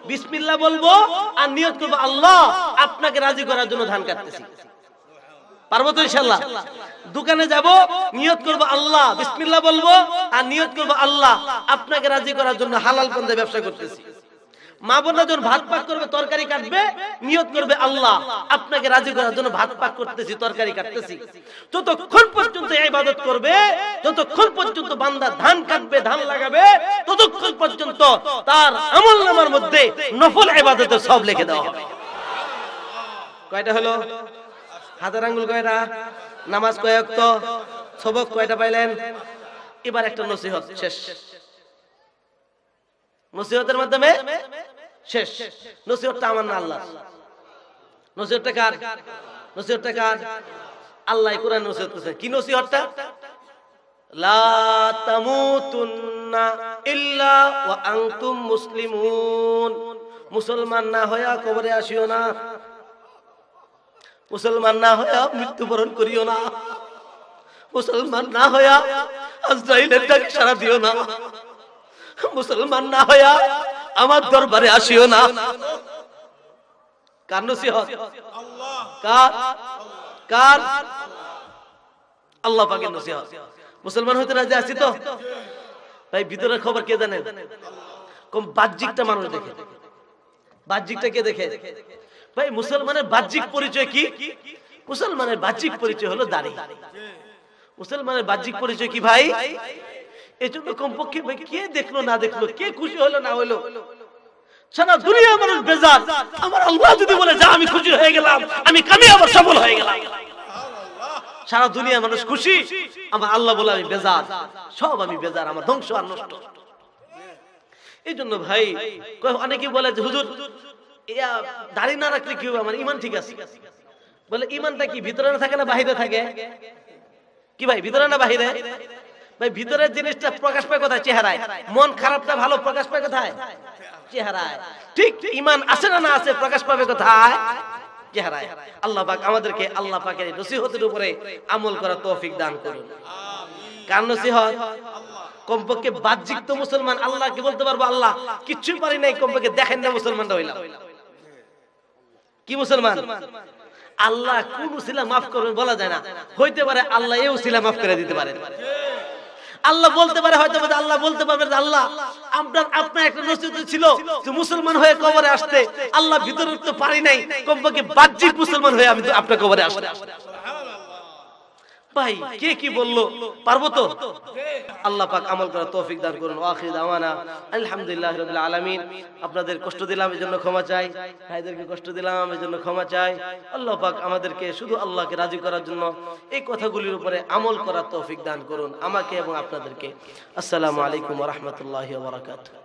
বিসমিল্লাহ বলবো, আর নিয়ত করবো আল্লাহ আপনাকে রাজি করার জন্য ধান কাটতেছি। পারবো তো ইনশাআল্লাহ? দোকানে যাব, নিয়ত করব আল্লাহ, বিসমিল্লাহ বলবো, আর নিয়ত করব আল্লাহ আপনাকে রাজি করার জন্য হালাল পন্থায় ব্যবসা করতেছি। মা বোনরা যখন ভাত পাক করবে, তরকারি কাটবে, নিয়ত করবে আল্লাহ আপনাকে রাজি করার জন্য ভাত পাক করতেছি, তরকারি কাটতেছি। যতক্ষণ পর্যন্ত ইবাদত করবে, যতক্ষণ পর্যন্ত বান্দা ধান কাটবে, ধান লাগাবে, ততক্ষণ পর্যন্ত তার আমলনামার মধ্যে নফল ইবাদতের সব লিখে দেওয়া হবে। কয়টা হলো? হাতের আঙ্গুল কয়টা? নামাজ কয় ওয়াক্ত? সবক কয়টা পাইলেন? এবার একটা নসিহত শেষ, নসিহতের মাধ্যমে শেষ। নসিহতটা আমার না আল্লাহ। নসিহতটা কার? নসিহতটা কার? আল্লাহ কোরআন নসিহত করেছেন। কি নসিহতটা? লা তামুতুন্না ইল্লা ওয়া আনতুম মুসলিমুন। মুসলমান না হইয়া কবরে আসিও না, মুসলমান না হইয়া মৃত্যুবরণ করিও না, মুসলমান না হইয়া আজরাইলের ডাকে সাড়া দিও না, মুসলমান না হইয়া আমার দরবারে আসিও না। কার নসিহত? কার? কার? আল্লাহ পাকের নসিহত। মুসলমান হইতে রাজি আছি তো? ভাই ভিতরের খবর কে জানেন? কম বাহ্যিকটা মানুষ দেখে, বাহ্যিকটা কে দেখে? ভাই মুসলমানের বাহ্যিক পরিচয় কি? মুসলমানের বাহ্যিক পরিচয় হলো দাড়ি। মুসলমানের বাহ্যিক পরিচয় কি ভাই? এই জন্য কমপক্ষে ভাই কে দেখলো না দেখলো, কে খুশি হলো না হলো, সারা দুনিয়া মানুষ বেজার। আমার আল্লাহ যদি বলে যা আমি খুশি হয়ে গেলাম, আমি কামিয়াব সফল হয়ে গেলাম, সারা দুনিয়া মানুষ খুশি। আমার আল্লাহ বলে আমি বেজার, সব আমি বেজার, আমার ধ্বংস আর নষ্ট। এই জন্য ভাই অনেকে বলে যে হুজুর দাড়ি না রাখলে কি হবে, আমার ইমান ঠিক আছে। বলে ইমানটা কি ভিতরে না থাকে না বাহিরে থাকে? কি ভাই ভিতরে না বাহিরে? ভাই ভিতরের জিনিসটা প্রকাশ পায় কোথায়? চেহারায়। মন খারাপটা ভালো প্রকাশ পায় কোথায়? চেহারায়। ঠিক ইমান আছে না না আছে প্রকাশ পাবে কোথায়? চেহারায়। আল্লাহ পাক আমাদেরকে আল্লাহ পাকের নসিহতের উপরে আমল করার তৌফিক দান করুন। কার নসিহত? কমপক্ষে বাহ্যিক তো মুসলমান, আল্লাহকে বলতে পারবো আল্লাহ কিচ্ছু পারি নাই, কমপক্ষে দেখেন না মুসলমানটা হইলাম। কি মুসলমান? আল্লাহ কোন উসিলা মাফ করবেন বলা যায় না, হইতে পারে আল্লাহ এই উসিলা মাফ করে দিতে পারেন। আল্লাহ বলতে পারে, হয়তো আল্লাহ বলতে পারবেন আল্লাহ আপনার একটা নসিহত ছিল যে মুসলমান হয়ে কবরে আসতে, আল্লাহ ভিতরে তো পারি নাই, কমপক্ষে বাহ্যিক মুসলমান হয়ে আমি আপনার কবরে আসতে। ভাই কে কি বললো, পারবো তো? আল্লাহ পাক আমল করার তৌফিক দান করুন। আখির দাওয়ানা আলহামদুলিল্লাহি রাব্বিল আলামিন। আপনাদের কষ্ট দিলাম এজন্য ক্ষমা চাই, ভাইদেরকে কষ্ট দিলাম এজন্য ক্ষমা চাই। আল্লাহ পাক আমাদেরকে শুধু আল্লাহকে রাজি করার জন্য এই কথাগুলির উপরে আমল করার তৌফিক দান করুন আমাকে এবং আপনাদেরকে। আসসালামু আলাইকুম ওয়া রাহমাতুল্লাহি ওয়া বারাকাতুহু।